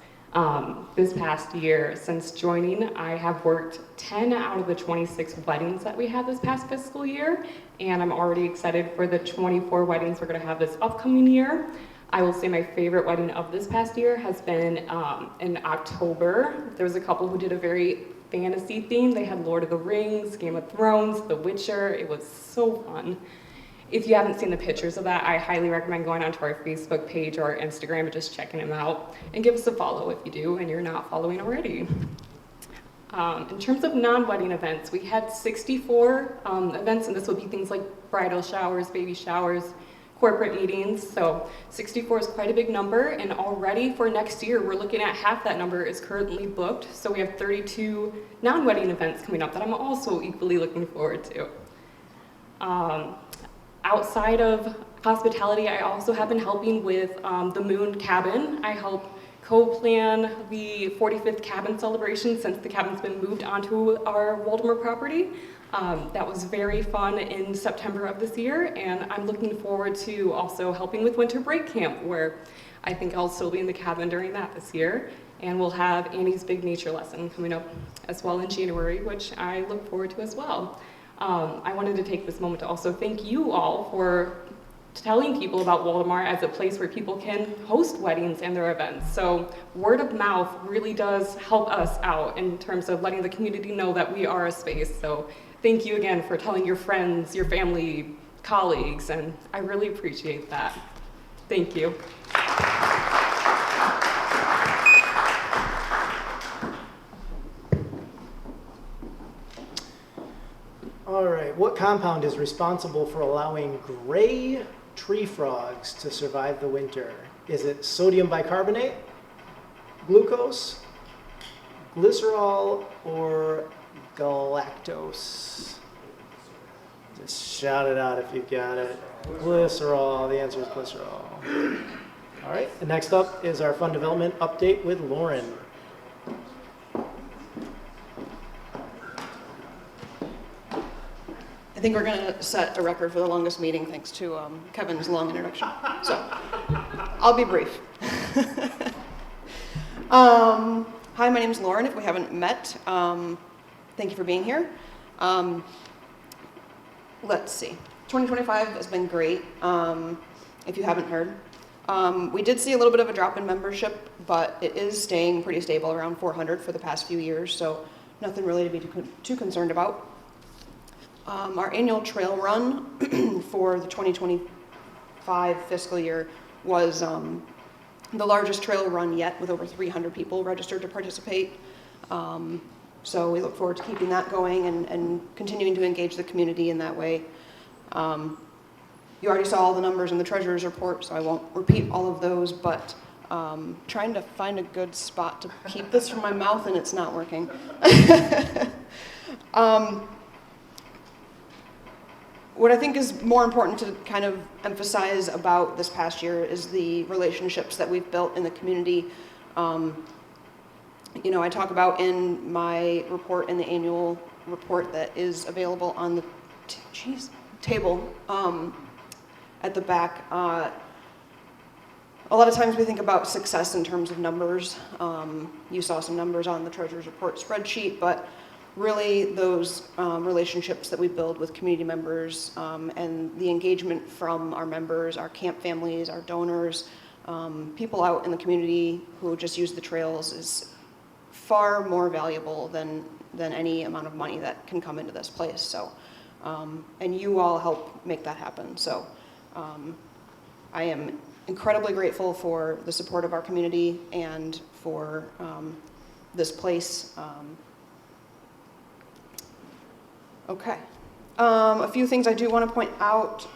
This past year, since joining, I have worked 10 out of the 26 weddings that we had this past fiscal year, and I'm already excited for the 24 weddings we're going to have this upcoming year. I will say my favorite wedding of this past year has been in October. There was a couple who did a very fantasy theme. They had Lord of the Rings, Game of Thrones, The Witcher. It was so fun. If you haven't seen the pictures of that, I highly recommend going onto our Facebook page or our Instagram and just checking them out. And give us a follow if you do and you're not following already. In terms of non-wedding events, we had 64 events, and this would be things like bridal showers, baby showers, corporate meetings. So 64 is quite a big number, and already for next year, we're looking at half that number is currently booked. So we have 32 non-wedding events coming up that I'm also equally looking forward to. Outside of hospitality, I also have been helping with the Moon Cabin. I help co-plan the 45th cabin celebration since the cabin's been moved onto our Woldumar property. That was very fun in September of this year, and I'm looking forward to also helping with winter break camp, where I think I'll still be in the cabin during that this year. And we'll have Annie's big nature lesson coming up as well in January, which I look forward to as well. I wanted to take this moment to also thank you all for telling people about Woldumar as a place where people can host weddings and their events. So word of mouth really does help us out in terms of letting the community know that we are a space. So thank you again for telling your friends, your family, colleagues, and I really appreciate that. Thank you. All right, what compound is responsible for allowing gray tree frogs to survive the winter? Is it sodium bicarbonate, glucose, glycerol, or galactose? Just shout it out if you got it. Glycerol, the answer is glycerol. All right, and next up is our fund development update with Lauren. think we're going to set a record for the longest meeting thanks to Kevin's long introduction. So I'll be brief. Hi, my name is Lauren. If we haven't met, thank you for being here. Let's see. 2025 has been great, if you haven't heard. We did see a little bit of a drop in membership, but it is staying pretty stable around 400 for the past few years, so nothing really to be too concerned about. Our annual trail run for the 2025 fiscal year was the largest trail run yet, with over 300 people registered to participate. So we look forward to keeping that going and continuing to engage the community in that way. You already saw all the numbers in the treasurer's report, so I won't repeat all of those, but trying to find a good spot to keep this from my mouth, and it's not working. What I think is more important to kind of emphasize about this past year is the relationships that we've built in the community. You know, I talk about in my report, in the annual report that is available on the table at the back. A lot of times we think about success in terms of numbers. You saw some numbers on the treasurer's report spreadsheet, but really those relationships that we build with community members and the engagement from our members, our camp families, our donors, people out in the community who just use the trails is far more valuable than any amount of money that can come into this place. So, and you all help make that happen. So I am incredibly grateful for the support of our community and for this place. Okay. A few things I do want to point out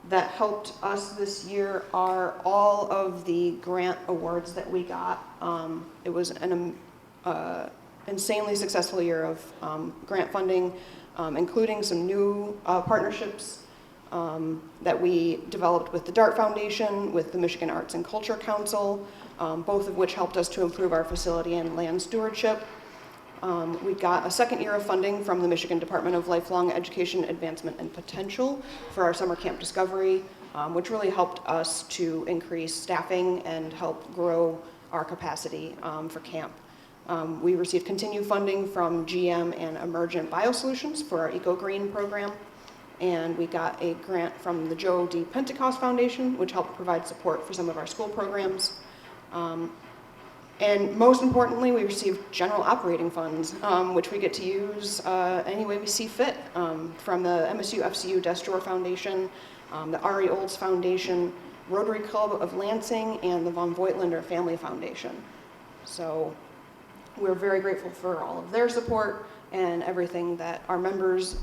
that helped us this year are all of the grant awards that we got. It was an insanely successful year of grant funding, including some new partnerships that we developed with the DART Foundation, with the Michigan Arts and Culture Council, both of which helped us to improve our facility and land stewardship. We got a second year of funding from the Michigan Department of Lifelong Education, Advancement, and Potential for our summer camp discovery, which really helped us to increase staffing and help grow our capacity for camp. We received continued funding from GM and Emergent Biosolutions for our EcoGreen program, and we got a grant from the Joe D. Pentecost Foundation, which helped provide support for some of our school programs. And most importantly, we received general operating funds, which we get to use any way we see fit, from the MSU FCU Desk Drawer Foundation, the Ari Olds Foundation, Rotary Club of Lansing, and the Von Voigtlander Family Foundation. So we're very grateful for all of their support and everything that our members,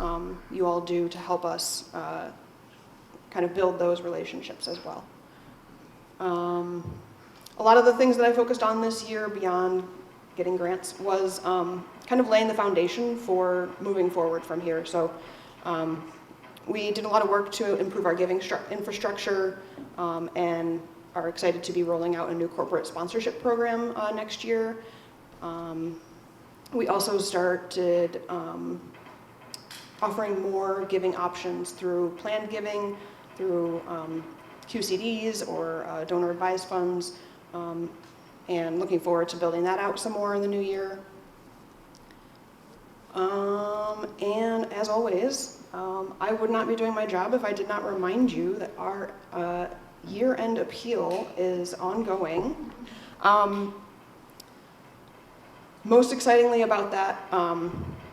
you all do to help us kind of build those relationships as well. A lot of the things that I focused on this year beyond getting grants was kind of laying the foundation for moving forward from here. So we did a lot of work to improve our giving infrastructure and are excited to be rolling out a new corporate sponsorship program next year. We also started offering more giving options through planned giving, through QCDs or donor advised funds. And looking forward to building that out some more in the new year. And as always, I would not be doing my job if I did not remind you that our year-end appeal is ongoing. Most excitingly about that,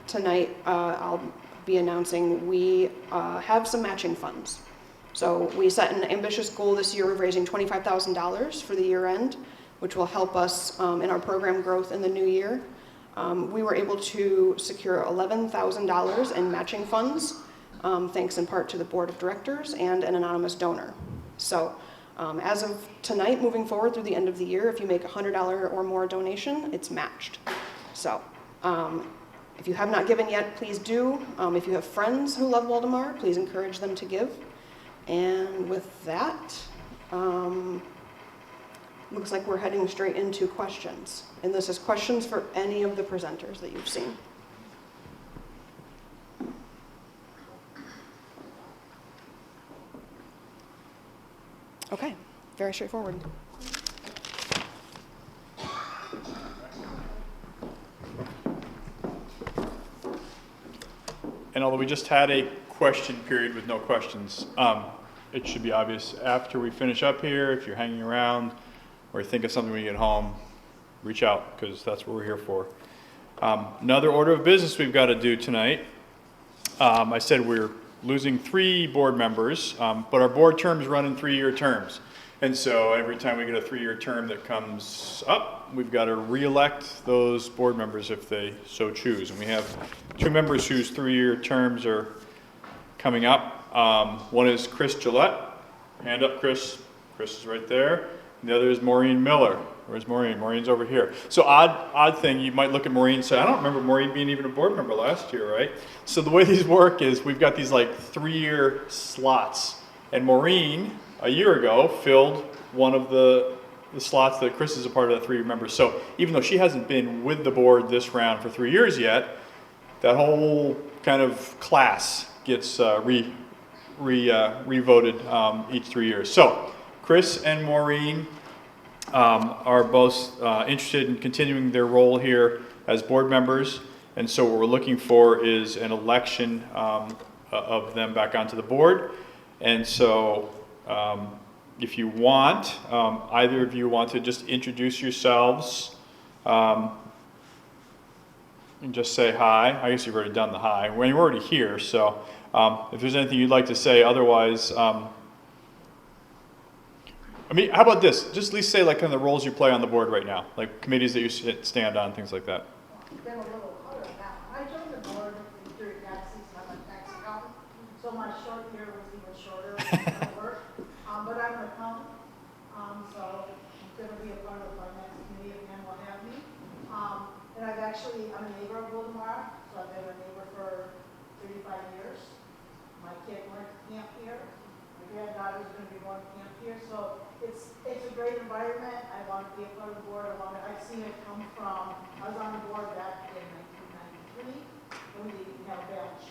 tonight I'll be announcing we have some matching funds. So we set an ambitious goal this year of raising $25,000 for the year end, which will help us in our program growth in the new year. We were able to secure $11,000 in matching funds, thanks in part to the board of directors and an anonymous donor. So as of tonight, moving forward through the end of the year, if you make a $100 or more donation, it's matched. So if you have not given yet, please do. If you have friends who love Woldumar, please encourage them to give. And with that, looks like we're heading straight into questions. And this is questions for any of the presenters that you've seen. Okay, very straightforward. And although we just had a question period with no questions, it should be obvious after we finish up here, if you're hanging around or you think of something when you get home, reach out, because that's what we're here for. Another order of business we've got to do tonight. I said we're losing 3 board members, but our board terms run in 3-year terms. And so every time we get a 3-year term that comes up, we've got to re-elect those board members if they so choose. And we have 2 members whose 3-year terms are coming up. One is Chris Gillette. Hand up, Chris. Chris is right there. And the other is Maureen Miller. Where's Maureen? Maureen's over here. So odd thing, you might look at Maureen and say, I don't remember Maureen being even a board member last year, right? So the way these work is we've got these like 3-year slots. And Maureen, a year ago, filled one of the slots that Chris is a part of that 3-year member. So even though she hasn't been with the board this round for 3 years yet, that whole kind of class gets re-voted each 3 years. So Chris and Maureen are both interested in continuing their role here as board members, and so what we're looking for is an election of them back onto the board. And so if you want, either of you want to just introduce yourselves and just say hi. I guess you've already done the hi. Well, you're already here, so if there's anything you'd like to say, otherwise, I mean, how about this? Just at least say like kind of the roles you play on the board right now, like committees that you stand on, things like that. Been a little color now. I joined the board during tax season. I'm a tax accountant, so my short year was even shorter at work. But I'm an accountant, so I'm going to be a part of the finance committee if Ann will have me. And I'm a neighbor of Woldumar, so I've been a neighbor for 35 years. My kid went to camp here. My granddaughter's going to be going to camp here, so it's a great environment. I want to be a part of the board. I've seen it come from, I was on the board back in 1993 when we didn't have a bench.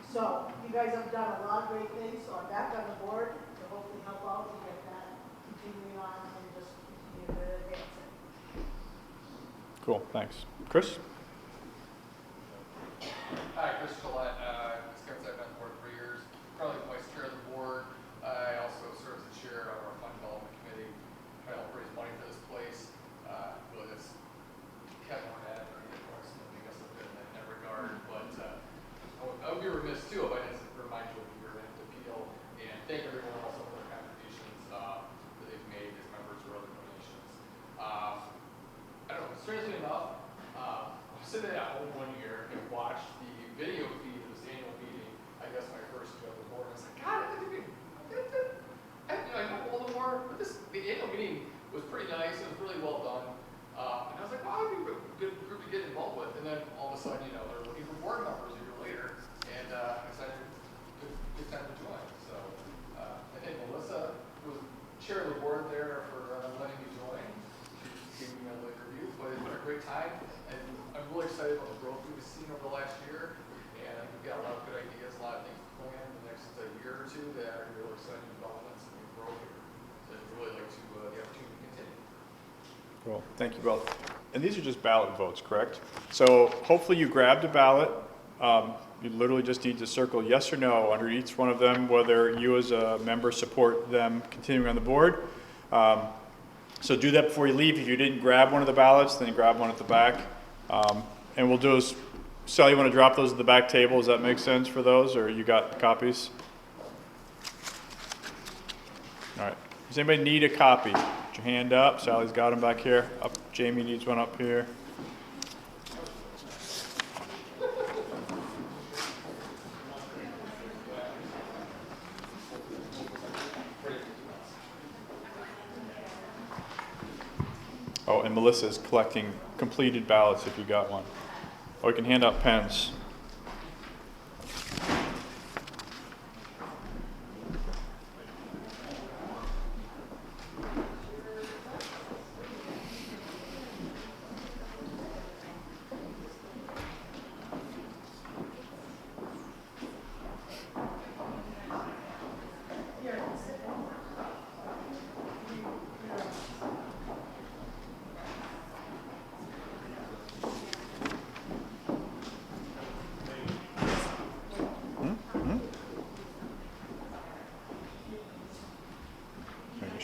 So you guys have done a lot of great things, so I'm back on the board to hopefully help out to get that continuing on and just continue to advance it. Cool, thanks. Chris? Hi, Chris Gillette. As Kevin said, I've been on the board for 3 years. Probably vice chair of the board. I also serve as the chair of our fund development committee. Try to help raise money for this place. Really, that's Kevin Hornet or Ethan Morrison. I guess I've been in that regard. But I would be remiss too if I didn't remind you of your appeal and thank everyone also for their contributions that they've made as members or other donations. I don't know, strangely enough, I was sitting at home one year and watched the video feed of this annual meeting. I guess my first year on the board. I was like, God, I know Woldumar, but the annual meeting was pretty nice. It was really well done. And I was like, wow, it'd be a good group to get involved with. And then all of a sudden, they're looking for board members a year later. And I decided good time to join. So I think Melissa was chair of the board there for letting me join. She gave me a later review. But it's been a great time. And I'm really excited about the growth we've seen over the last year. And I think we've got a lot of good ideas, a lot of things planned in the next year or two that are really exciting developments and new growth here. So I'd really like to the opportunity to continue. Cool, thank you both. And these are just ballot votes, correct? So hopefully you grabbed a ballot. You literally just need to circle yes or no under each one of them, whether you as a member support them continuing on the board. So do that before you leave. If you didn't grab one of the ballots, then grab one at the back. And we'll do is, Sally, you want to drop those at the back table? Does that make sense for those, or you got copies? All right. Does anybody need a copy? Put your hand up. Sally's got them back here. Up. Jamie needs one up here. Oh, and Melissa is collecting completed ballots if you got one. Or you can hand out pens.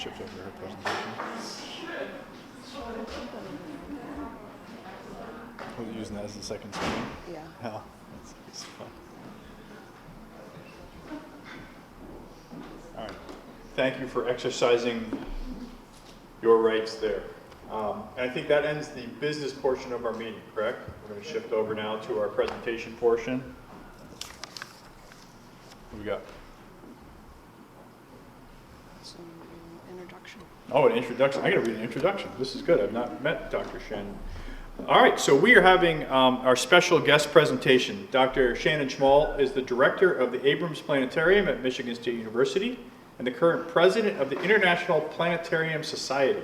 shift over her presentation. We're using that as the second screen. Yeah. Yeah, that's fun. All right. Thank you for exercising your rights there. And I think that ends the business portion of our meeting, correct? We're going to shift over now to our presentation portion. What do we got? Some introduction. Oh, an introduction. I got to read an introduction. This is good. I've not met Dr. Shannon. All right, so we are having our special guest presentation. Dr. Shannon Schmall is the director of the Abrams Planetarium at Michigan State University and the current president of the International Planetarium Society.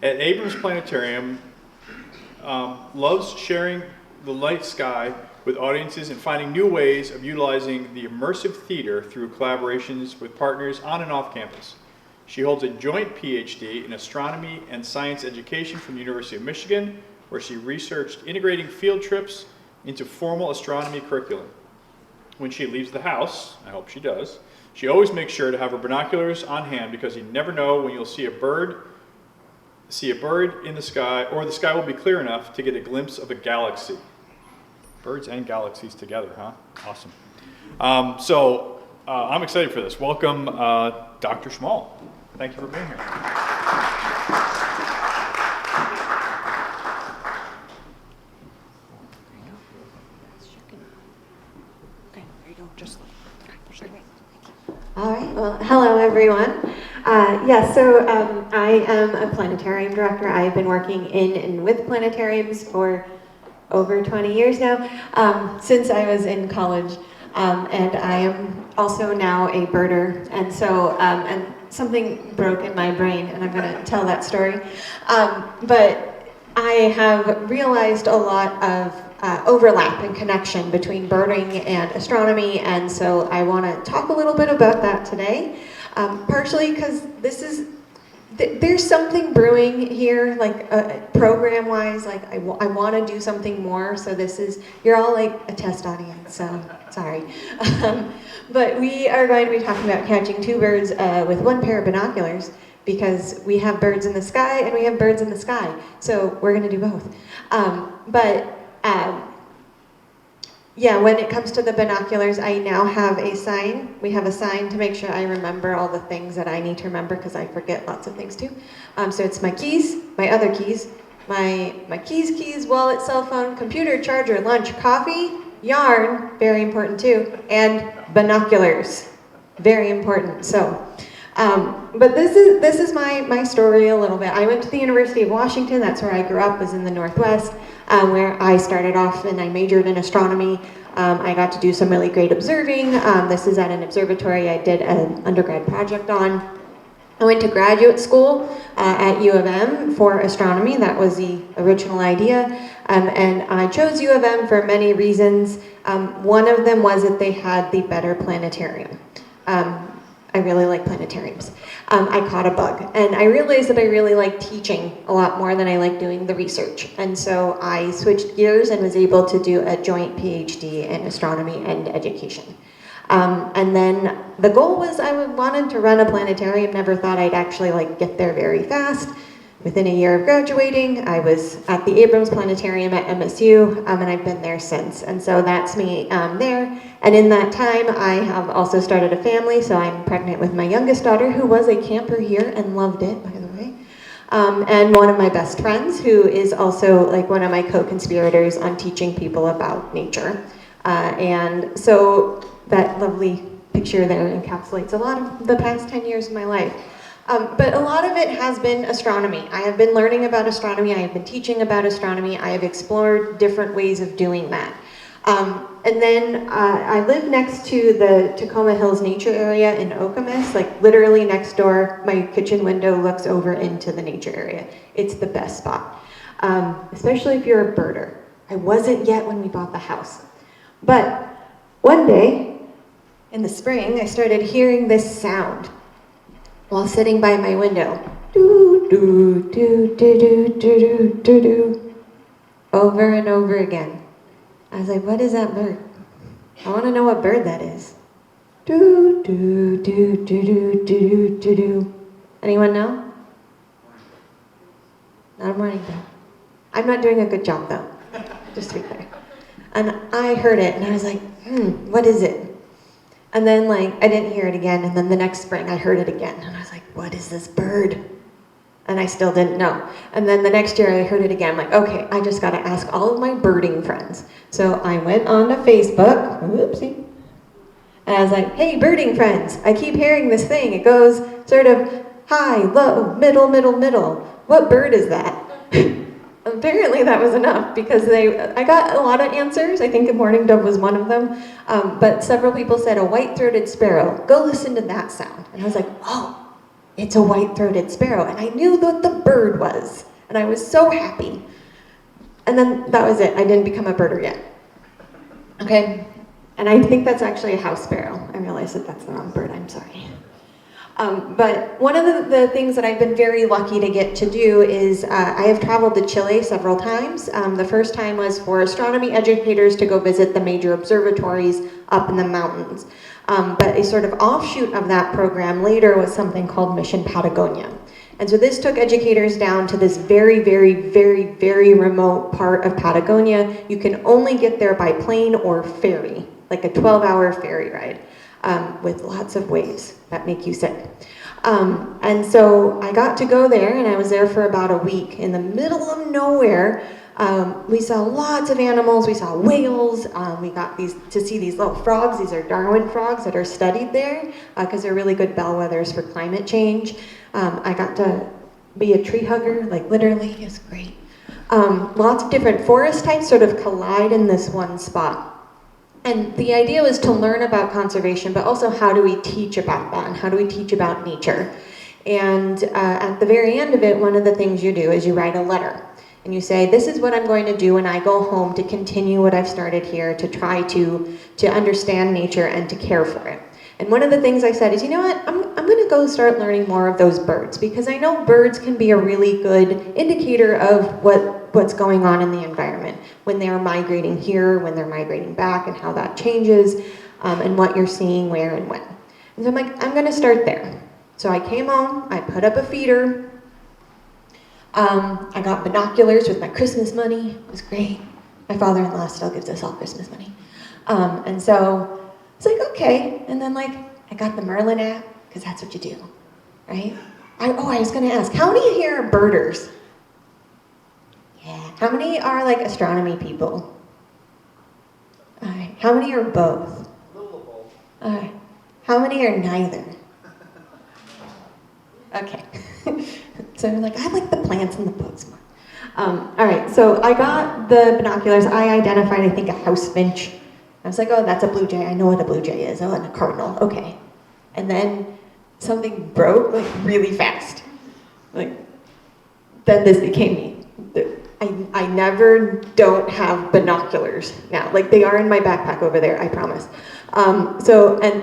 At Abrams Planetarium, loves sharing the light sky with audiences and finding new ways of utilizing the immersive theater through collaborations with partners on and off campus. She holds a joint PhD in astronomy and science education from the University of Michigan, where she researched integrating field trips into formal astronomy curriculum. When she leaves the house, I hope she does, she always makes sure to have her binoculars on hand because you never know when you'll see a bird in the sky, or the sky will be clear enough to get a glimpse of a galaxy. Birds and galaxies together, huh? Awesome. I'm excited for this. Welcome, Dr. Schmall. Thank you for being here. Okay, there you go. Just push it. All right, well, hello everyone. I am a planetarium director. I've been working in and with planetariums for over 20 years now, since I was in college. And I am also now a birder. And and something broke in my brain, and I'm gonna tell that story. But I have realized a lot of overlap and connection between birding and astronomy, and so I want to talk a little bit about that today, partially because there's something brewing here, like program-wise, like I want to do something more, so you're all like a test audience, so sorry. But we are going to be talking about catching two birds with one pair of binoculars, because we have birds in the sky and we have birds in the sky, so we're going to do both. When it comes to the binoculars, I now have a sign. We have a sign to make sure I remember all the things that I need to remember, because I forget lots of things too. So it's my keys, my other keys, my keys, wallet, cell phone, computer, charger, lunch, coffee, yarn, very important too, and binoculars, very important. But this is my story a little bit. I went to the University of Washington. That's where I grew up, was in the Northwest, where I started off and I majored in astronomy. I got to do some really great observing. This is at an observatory I did an undergrad project on. I went to graduate school at U of M for astronomy. That was the original idea. And I chose U of M for many reasons. One of them was that they had the better planetarium. I really like planetariums. I caught a bug, and I realized that I really like teaching a lot more than I like doing the research. And so I switched gears and was able to do a joint PhD in astronomy and education. And then the goal was I wanted to run a planetarium. Never thought I'd actually get there very fast. Within a year of graduating, I was at the Abrams Planetarium at MSU, and I've been there since. And so that's me there. And in that time, I have also started a family, so I'm pregnant with my youngest daughter, who was a camper here and loved it, by the way. And one of my best friends, who is also one of my co-conspirators on teaching people about nature. And so that lovely picture there encapsulates a lot of the past 10 years of my life. But a lot of it has been astronomy. I have been learning about astronomy. I have been teaching about astronomy. I have explored different ways of doing that. And then I live next to the Tacoma Hills Nature Area in Okemos, literally next door. My kitchen window looks over into the nature area. It's the best spot, especially if you're a birder. I wasn't yet when we bought the house. But one day in the spring, I started hearing this sound while sitting by my window. Do, do, do, do, do, do, do, do, over and over again. I was like, what is that bird? I want to know what bird that is. Do, do, do, do, do, do, do, do. Anyone know? Not a morning dove. I'm not doing a good job though, just to be clear. And I heard it and I was like, what is it? And then like, I didn't hear it again. And then the next spring I heard it again. And I was like, what is this bird? And I still didn't know. And then the next year I heard it again. I'm like, okay, I just gotta ask all of my birding friends. So I went on to Facebook, whoopsie. And I was like, hey, birding friends, I keep hearing this thing. It goes sort of high, low, middle, middle, middle. What bird is that? Apparently that was enough because I got a lot of answers. I think a mourning dove was one of them. But several people said a white-throated sparrow. Go listen to that sound. And I was like, oh, it's a white-throated sparrow. And I knew what the bird was. And I was so happy. And then that was it. I didn't become a birder yet. Okay? And I think that's actually a house sparrow. I realized that that's the wrong bird. I'm sorry. But one of the things that I've been very lucky to get to do is I have traveled to Chile several times. The first time was for astronomy educators to go visit the major observatories up in the mountains. But a sort of offshoot of that program later was something called Mission Patagonia. And so this took educators down to this very, very, very, very remote part of Patagonia. You can only get there by plane or ferry, like a 12-hour ferry ride. With lots of waves that make you sick. And so I got to go there, and I was there for about a week in the middle of nowhere. We saw lots of animals. We saw whales. We got to see these little frogs. These are Darwin frogs that are studied there because they're really good bellwethers for climate change. I got to be a tree hugger, like literally, it's great. Lots of different forest types sort of collide in this one spot. And the idea was to learn about conservation, but also how do we teach about that, and how do we teach about nature? And at the very end of it, one of the things you do is you write a letter. And you say, this is what I'm going to do when I go home to continue what I've started here, to try to understand nature and to care for it. And one of the things I said is, you know what, I'm going to go start learning more of those birds, because I know birds can be a really good indicator of what's going on in the environment, when they're migrating here, when they're migrating back, and how that changes, and what you're seeing where and when. And so I'm like, I'm going to start there. So I came home, I put up a feeder, I got binoculars with my Christmas money. It was great. My father-in-law still gives us all Christmas money. And so it's like, okay. And then like, I got the Merlin app, because that's what you do, right? I was going to ask, how many here are birders? Yeah. How many are like astronomy people? All right. How many are both? A little of both. All right. How many are neither? Okay. So you're like, I like the plants and the bugs more. All right, so I got the binoculars. I identified, I think, a house finch. I was like, oh, that's a blue jay. I know what a blue jay is. Oh, and a cardinal. Okay. And then something broke like really fast. Like, then this became me. I never don't have binoculars now. Like, they are in my backpack over there, I promise. And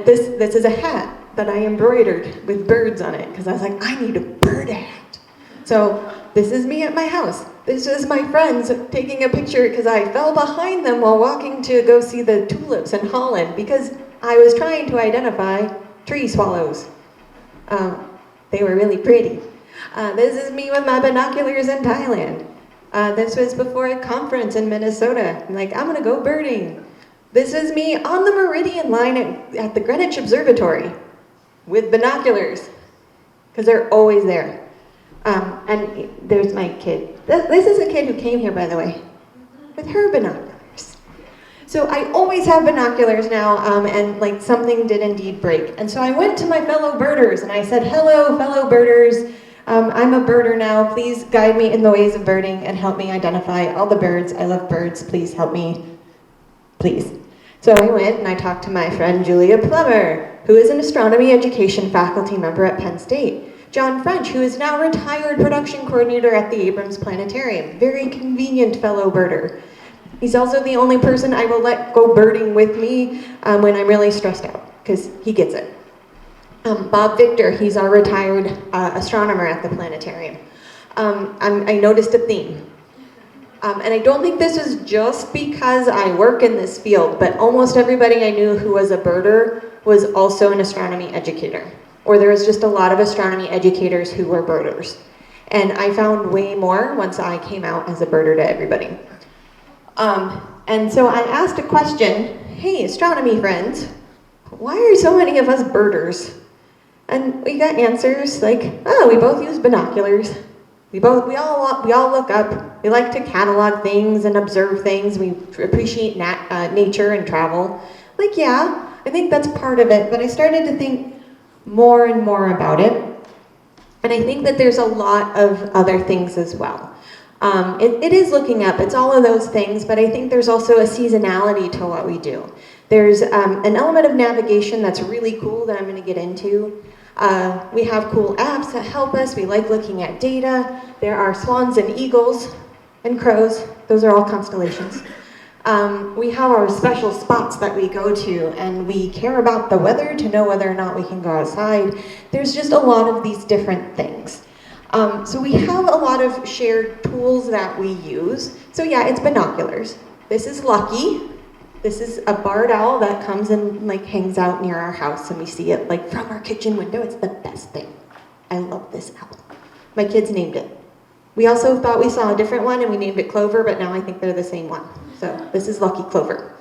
this is a hat that I embroidered with birds on it, because I was like, I need a bird hat. So this is me at my house. This is my friends taking a picture because I fell behind them while walking to go see the tulips in Holland, because I was trying to identify tree swallows. They were really pretty. This is me with my binoculars in Thailand. This was before a conference in Minnesota. I'm like, I'm gonna go birding. This is me on the Meridian line at the Greenwich Observatory with binoculars, because they're always there. And there's my kid. This is a kid who came here, by the way, with her binoculars. So I always have binoculars now, and like something did indeed break. And so I went to my fellow birders and I said, hello, fellow birders. I'm a birder now. Please guide me in the ways of birding and help me identify all the birds. I love birds. Please help me. Please. So I went and I talked to my friend Julia Plummer, who is an astronomy education faculty member at Penn State. John French, who is now retired production coordinator at the Abrams Planetarium. Very convenient fellow birder. He's also the only person I will let go birding with me when I'm really stressed out, because he gets it. Bob Victor, he's our retired astronomer at the planetarium. I noticed a theme. And I don't think this was just because I work in this field, but almost everybody I knew who was a birder was also an astronomy educator. or there was just a lot of astronomy educators who were birders. And I found way more once I came out as a birder to everybody. And so I asked a question, hey, astronomy friends, why are so many of us birders? And we got answers like, oh, we both use binoculars. We all look up. We like to catalog things and observe things. We appreciate nature and travel. Like, yeah, I think that's part of it, but I started to think more and more about it. And I think that there's a lot of other things as well. It is looking up, it's all of those things, but I think there's also a seasonality to what we do. There's an element of navigation that's really cool that I'm going to get into. We have cool apps that help us. We like looking at data. There are swans and eagles and crows. Those are all constellations. We have our special spots that we go to, and we care about the weather to know whether or not we can go outside. There's just a lot of these different things. So we have a lot of shared tools that we use. So yeah, it's binoculars. This is Lucky. This is a barred owl that comes and like hangs out near our house, and we see it like from our kitchen window. It's the best thing. I love this owl. My kids named it. We also thought we saw a different one and we named it Clover, but now I think they're the same one. So this is Lucky Clover.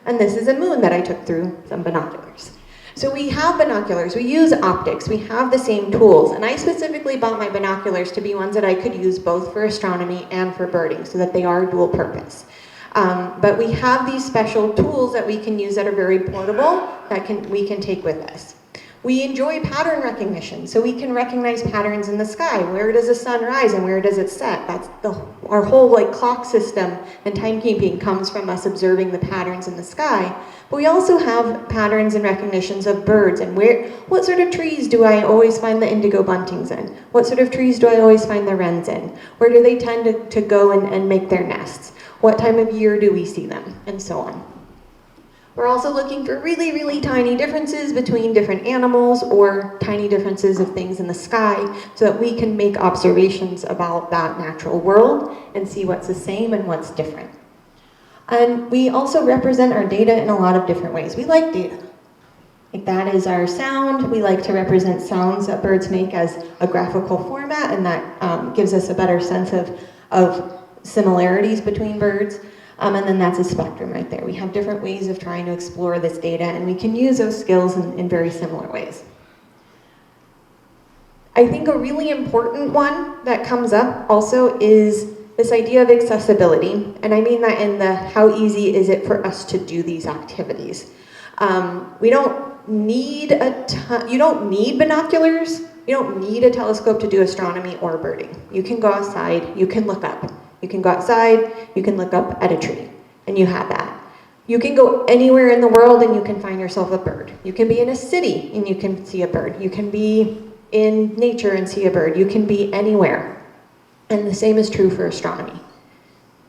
And this is a moon that I took through some binoculars. So we have binoculars, we use optics, we have the same tools, and I specifically bought my binoculars to be ones that I could use both for astronomy and for birding, so that they are dual purpose. But we have these special tools that we can use that are very portable, that we can take with us. We enjoy pattern recognition, so we can recognize patterns in the sky. Where does the sun rise and where does it set? That's our whole like clock system and timekeeping comes from us observing the patterns in the sky. But we also have patterns and recognitions of birds and what sort of trees do I always find the indigo buntings in? What sort of trees do I always find the wrens in? Where do they tend to go and make their nests? What time of year do we see them? And so on. We're also looking for really, really tiny differences between different animals or tiny differences of things in the sky so that we can make observations about that natural world and see what's the same and what's different. And we also represent our data in a lot of different ways. We like data. Like that is our sound. We like to represent sounds that birds make as a graphical format, and that gives us a better sense of similarities between birds. And then that's a spectrum right there. We have different ways of trying to explore this data, and we can use those skills in very similar ways. I think a really important one that comes up also is this idea of accessibility, and I mean that in the how easy is it for us to do these activities. We don't need you don't need binoculars, you don't need a telescope to do astronomy or birding. You can go outside, you can look up. You can go outside, you can look up at a tree, and you have that. You can go anywhere in the world and you can find yourself a bird. You can be in a city and you can see a bird. You can be in nature and see a bird. You can be anywhere. And the same is true for astronomy.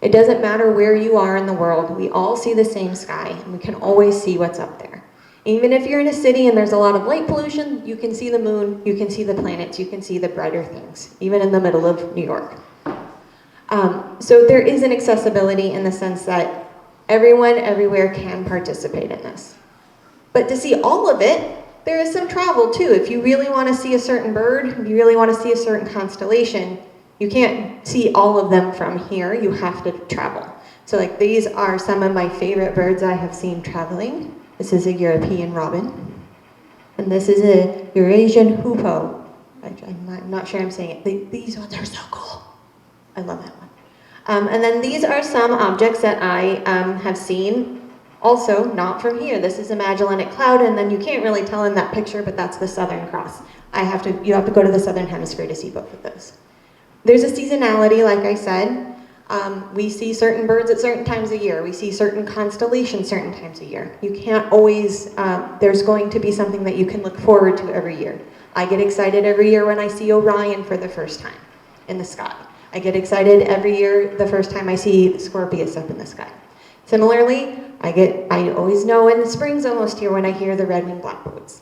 It doesn't matter where you are in the world, we all see the same sky, and we can always see what's up there. Even if you're in a city and there's a lot of light pollution, you can see the moon, you can see the planets, you can see the brighter things, even in the middle of New York. So there is an accessibility in the sense that everyone everywhere can participate in this. But to see all of it, there is some travel too. If you really want to see a certain bird, if you really want to see a certain constellation, you can't see all of them from here, you have to travel. So like these are some of my favorite birds I have seen traveling. This is a European robin. And this is a Eurasian hoopoe. I'm not sure I'm saying it. These ones are so cool. I love that one. And then these are some objects that I have seen, also not from here. This is a Magellanic Cloud, and then you can't really tell in that picture, but that's the Southern Cross. You have to go to the Southern Hemisphere to see both of those. There's a seasonality, like I said. We see certain birds at certain times of year. We see certain constellations certain times of year. You can't always, there's going to be something that you can look forward to every year. I get excited every year when I see Orion for the first time in the sky. I get excited every year the first time I see Scorpius up in the sky. Similarly, I always know when the spring's almost here when I hear the red-winged blackbirds.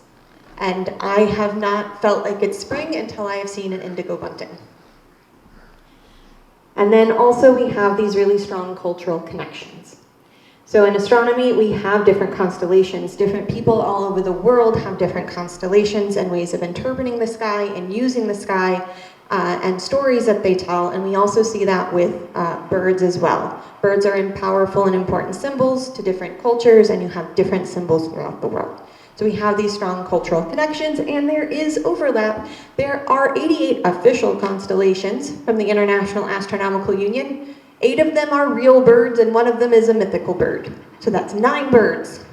And I have not felt like it's spring until I have seen an indigo bunting. And then also we have these really strong cultural connections. So in astronomy, we have different constellations. Different people all over the world have different constellations and ways of interpreting the sky and using the sky and stories that they tell. And we also see that with birds as well. Birds are powerful and important symbols to different cultures, and you have different symbols throughout the world. So we have these strong cultural connections, and there is overlap. There are 88 official constellations from the International Astronomical Union. 8 of them are real birds, and 1 of them is a mythical bird. So that's 9 birds.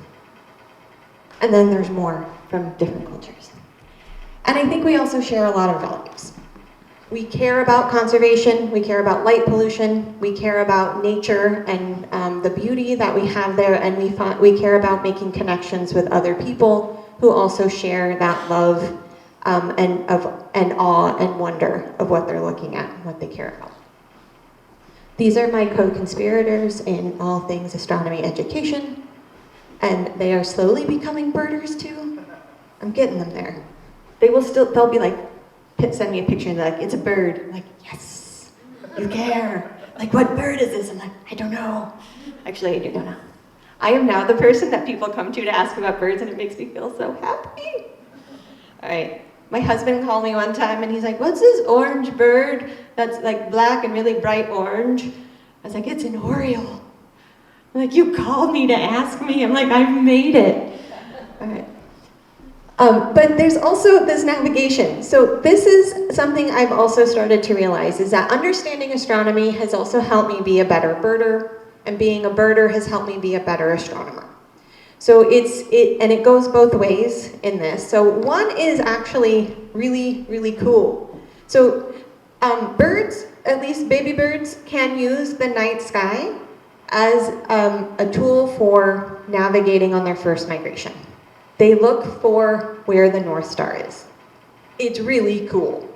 And then there's more from different cultures. And I think we also share a lot of values. We care about conservation, we care about light pollution, we care about nature and the beauty that we have there, and we care about making connections with other people who also share that love and awe and wonder of what they're looking at and what they care about. These are my co-conspirators in all things astronomy education, and they are slowly becoming birders too. I'm getting them there. They'll be like, send me a picture and they're like, it's a bird. I'm like, yes, you care. Like, what bird is this? I'm like, I don't know. Actually, I do know. I am now the person that people come to ask about birds, and it makes me feel so happy. All right. My husband called me one time and he's like, what's this orange bird that's like black and really bright orange? I was like, it's an Oriole. I'm like, you called me to ask me? I'm like, I've made it. All right. But there's also this navigation. So this is something I've also started to realize, is that understanding astronomy has also helped me be a better birder, and being a birder has helped me be a better astronomer. So it goes both ways in this. So one is actually really, really cool. So birds, at least baby birds, can use the night sky as a tool for navigating on their first migration. They look for where the North Star is. It's really cool,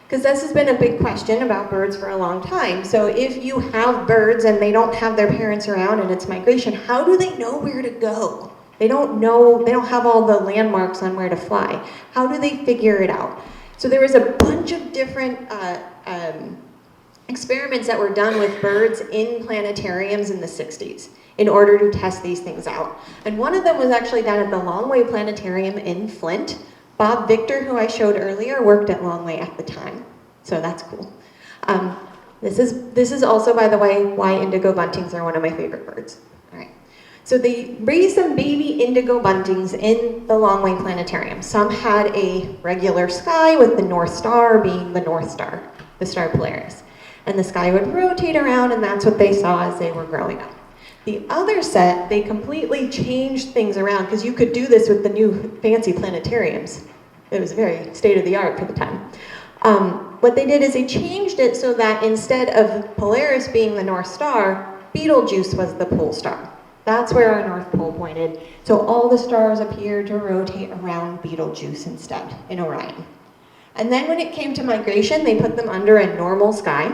because this has been a big question about birds for a long time. So if you have birds and they don't have their parents around and it's migration, how do they know where to go? They don't know, they don't have all the landmarks on where to fly. How do they figure it out? So there was a bunch of different experiments that were done with birds in planetariums in the 60s. In order to test these things out. And one of them was actually done at the Longway Planetarium in Flint. Bob Victor, who I showed earlier, worked at Longway at the time. So that's cool. This is also, by the way, why indigo buntings are one of my favorite birds. All right. So they raised some baby indigo buntings in the Longway Planetarium. Some had a regular sky with the North Star being the North Star, the star Polaris. And the sky would rotate around, and that's what they saw as they were growing up. The other set, they completely changed things around, because you could do this with the new fancy planetariums. It was very state-of-the-art for the time. What they did is they changed it so that instead of Polaris being the North Star, Betelgeuse was the pole star. That's where our North Pole pointed. So all the stars appeared to rotate around Betelgeuse instead, in Orion. And then when it came to migration, they put them under a normal sky,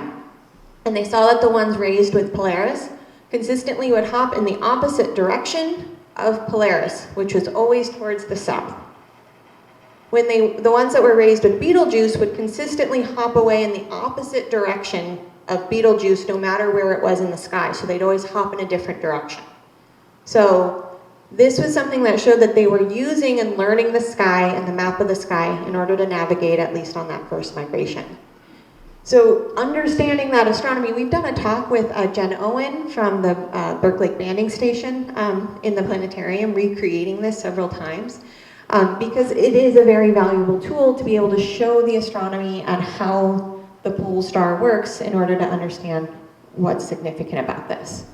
and they saw that the ones raised with Polaris consistently would hop in the opposite direction of Polaris, which was always towards the south. When the ones that were raised with Betelgeuse would consistently hop away in the opposite direction of Betelgeuse, no matter where it was in the sky. So they'd always hop in a different direction. So this was something that showed that they were using and learning the sky and the map of the sky in order to navigate, at least on that first migration. So understanding that astronomy, we've done a talk with Jen Owen from the Berkeley Banding Station in the planetarium, recreating this several times, because it is a very valuable tool to be able to show the astronomy and how the pole star works in order to understand what's significant about this.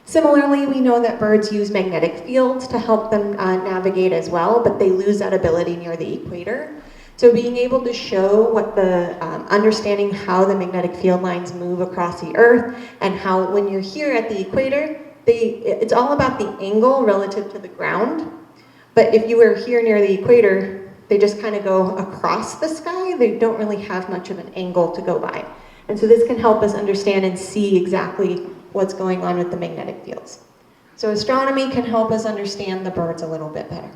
Similarly, we know that birds use magnetic fields to help them navigate as well, but they lose that ability near the equator. So being able to show what the, understanding how the magnetic field lines move across the Earth, and how when you're here at the equator, it's all about the angle relative to the ground. But if you were here near the equator, they just kind of go across the sky. They don't really have much of an angle to go by. And so this can help us understand and see exactly what's going on with the magnetic fields. So astronomy can help us understand the birds a little bit better.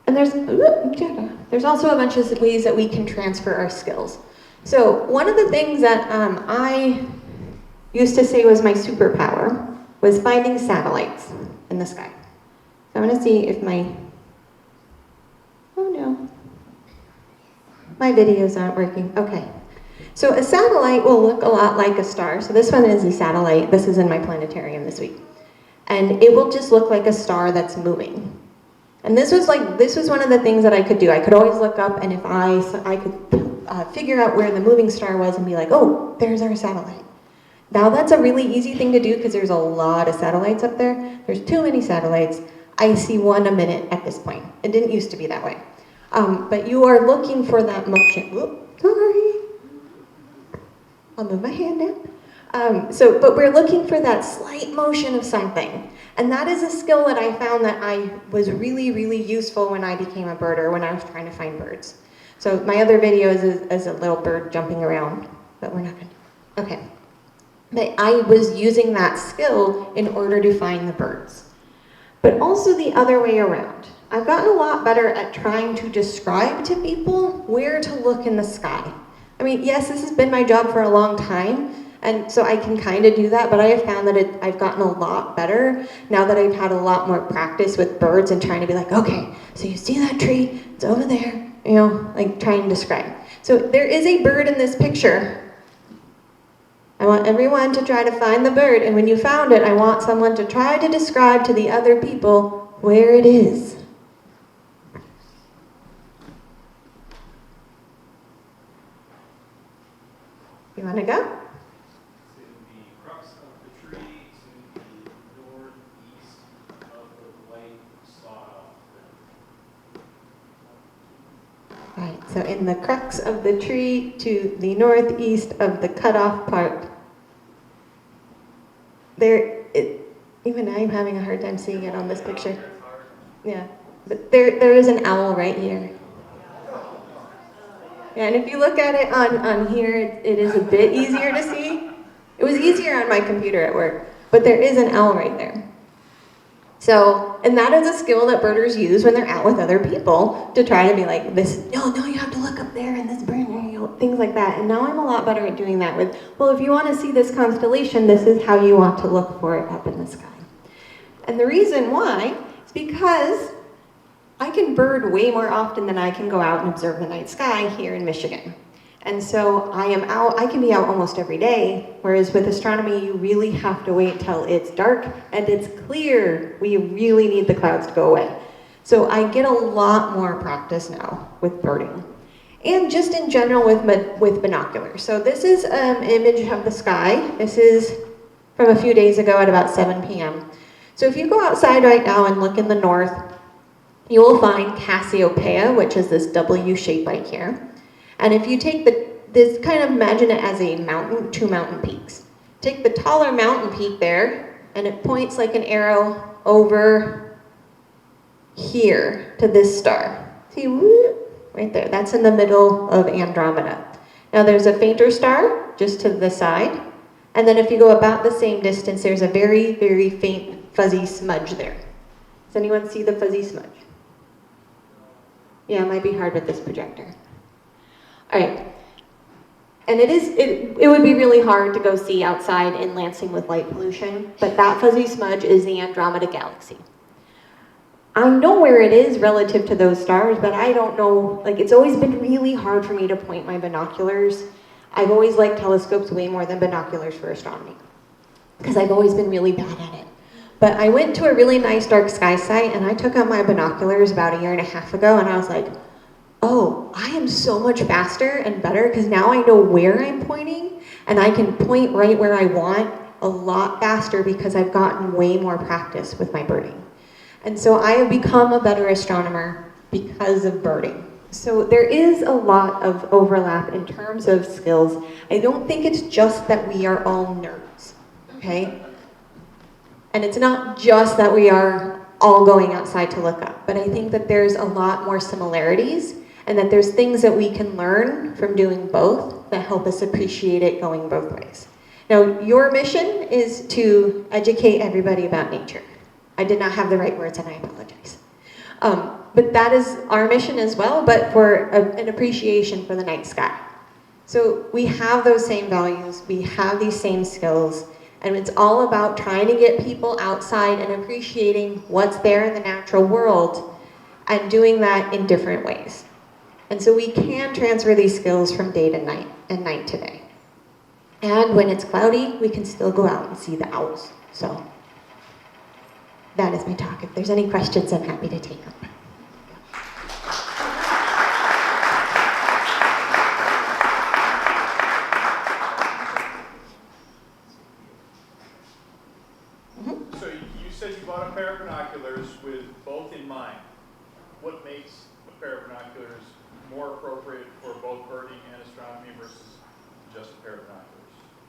And there's also a bunch of ways that we can transfer our skills. So one of the things that I used to say was my superpower was finding satellites in the sky. So I'm gonna see if oh no, my videos aren't working. Okay. So a satellite will look a lot like a star. So this one is a satellite. This is in my planetarium this week. And it will just look like a star that's moving. And this was one of the things that I could do. I could always look up, and if I could figure out where the moving star was and be like, oh, there's our satellite. Now that's a really easy thing to do because there's a lot of satellites up there. There's too many satellites. I see one a minute at this point. It didn't used to be that way. But you are looking for that motion. Oops, sorry. I'll move my hand down. But we're looking for that slight motion of something. And that is a skill that I found that I was really, really useful when I became a birder, when I was trying to find birds. So my other video is a little bird jumping around, but we're not gonna, okay. But I was using that skill in order to find the birds. But also the other way around. I've gotten a lot better at trying to describe to people where to look in the sky. I mean, yes, this has been my job for a long time, and so I can kind of do that, but I have found that I've gotten a lot better now that I've had a lot more practice with birds and trying to be like, okay, so you see that tree, it's over there, you know, like trying to describe. So there is a bird in this picture. I want everyone to try to find the bird, and when you found it, I want someone to try to describe to the other people where it is. You want to go? To the crux of the tree, to the northeast of the white sawed-off. Right, so in the crux of the tree to the northeast of the cut-off part. Even I'm having a hard time seeing it on this picture. Yeah, but there is an owl right here. Yeah, and if you look at it on here, it is a bit easier to see. It was easier on my computer at work, but there is an owl right there. So, and that is a skill that birders use when they're out with other people to try to be like, this, no, you have to look up there and this bird, you know, things like that. And now I'm a lot better at doing that with, well, if you want to see this constellation, this is how you want to look for it up in the sky. And the reason why is because I can bird way more often than I can go out and observe the night sky here in Michigan. And so I can be out almost every day, whereas with astronomy, you really have to wait till it's dark and it's clear. We really need the clouds to go away. So I get a lot more practice now with birding. And just in general with binoculars. So this is an image of the sky. This is from a few days ago at about 7 p.m. So if you go outside right now and look in the north, you will find Cassiopeia, which is this W shape right here. And if you take this kind of imagine it as a mountain, 2 mountain peaks. Take the taller mountain peak there, and it points like an arrow over here to this star. See, right there, that's in the middle of Andromeda. Now there's a fainter star just to the side, and then if you go about the same distance, there's a very, very faint fuzzy smudge there. Does anyone see the fuzzy smudge? Yeah, it might be hard with this projector. All right, and it would be really hard to go see outside in Lansing with light pollution, but that fuzzy smudge is the Andromeda Galaxy. I know where it is relative to those stars, but I don't know, like it's always been really hard for me to point my binoculars. I've always liked telescopes way more than binoculars for astronomy, because I've always been really bad at it. But I went to a really nice dark sky site, and I took out my binoculars about 1.5 years ago, and I was like, oh, I am so much faster and better because now I know where I'm pointing and I can point right where I want a lot faster because I've gotten way more practice with my birding. And so I have become a better astronomer because of birding. So there is a lot of overlap in terms of skills. I don't think it's just that we are all nerds, okay? And it's not just that we are all going outside to look up, but I think that there's a lot more similarities and that there's things that we can learn from doing both that help us appreciate it going both ways. Now, your mission is to educate everybody about nature. I did not have the right words and I apologize. But that is our mission as well, but for an appreciation for the night sky. So we have those same values, we have these same skills, and it's all about trying to get people outside and appreciating what's there in the natural world and doing that in different ways. And so we can transfer these skills from day to night and night to day. And when it's cloudy, we can still go out and see the owls. So that is my talk. If there's any questions, I'm happy to take them. So you said you bought a pair of binoculars with both in mind. What makes a pair of binoculars more appropriate for both birding and astronomy versus just a pair of binoculars?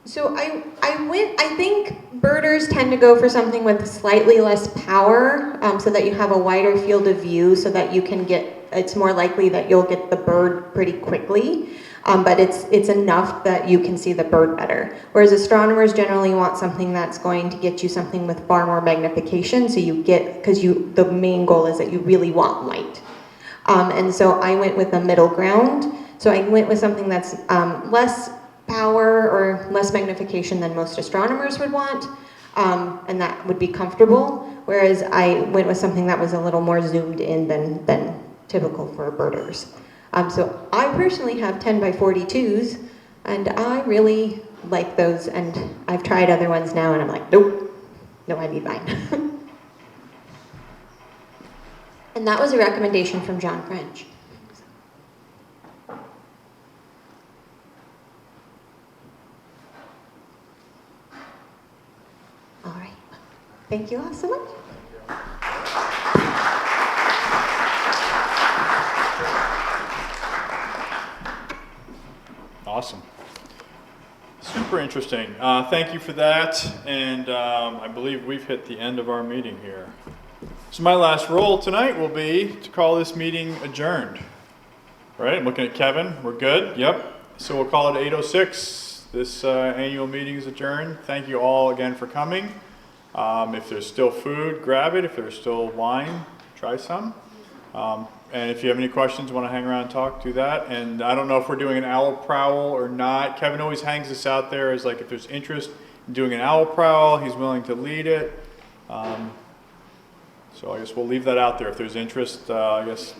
So I think birders tend to go for something with slightly less power, so that you have a wider field of view, so that you can it's more likely that you'll get the bird pretty quickly. But it's enough that you can see the bird better. Whereas astronomers generally want something that's going to get you something with far more magnification, so the main goal is that you really want light. And so I went with a middle ground. So I went with something that's less power or less magnification than most astronomers would want, and that would be comfortable. Whereas I went with something that was a little more zoomed in than typical for birders. So I personally have 10 by 42s, and I really like those, and I've tried other ones now, and I'm like, nope, no, I need mine. And that was a recommendation from John French. All right, thank you all so much. Awesome. Super interesting. Thank you for that. And I believe we've hit the end of our meeting here. So my last role tonight will be to call this meeting adjourned. All right, I'm looking at Kevin. We're good? Yep. So we'll call it 8:06. This annual meeting is adjourned. Thank you all again for coming. If there's still food, grab it. If there's still wine, try some. And if you have any questions, want to hang around and talk, do that. And I don't know if we're doing an owl prowl or not. Kevin always hangs this out there as like if there's interest in doing an owl prowl, he's willing to lead it. So I guess we'll leave that out there. If there's interest, I guess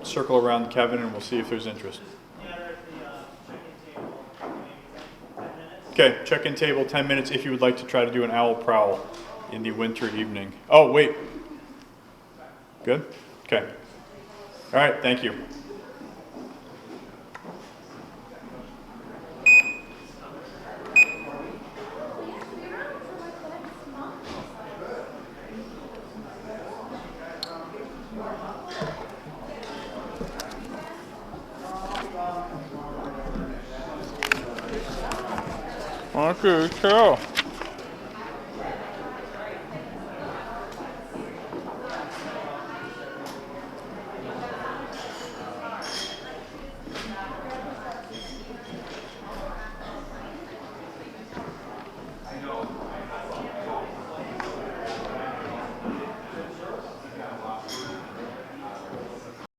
circle around Kevin and we'll see if there's interest. Okay, check-in table 10 minutes if you would like to try to do an owl prowl in the winter evening. Oh, wait. Good? Okay. All right, thank you. Okay, ciao.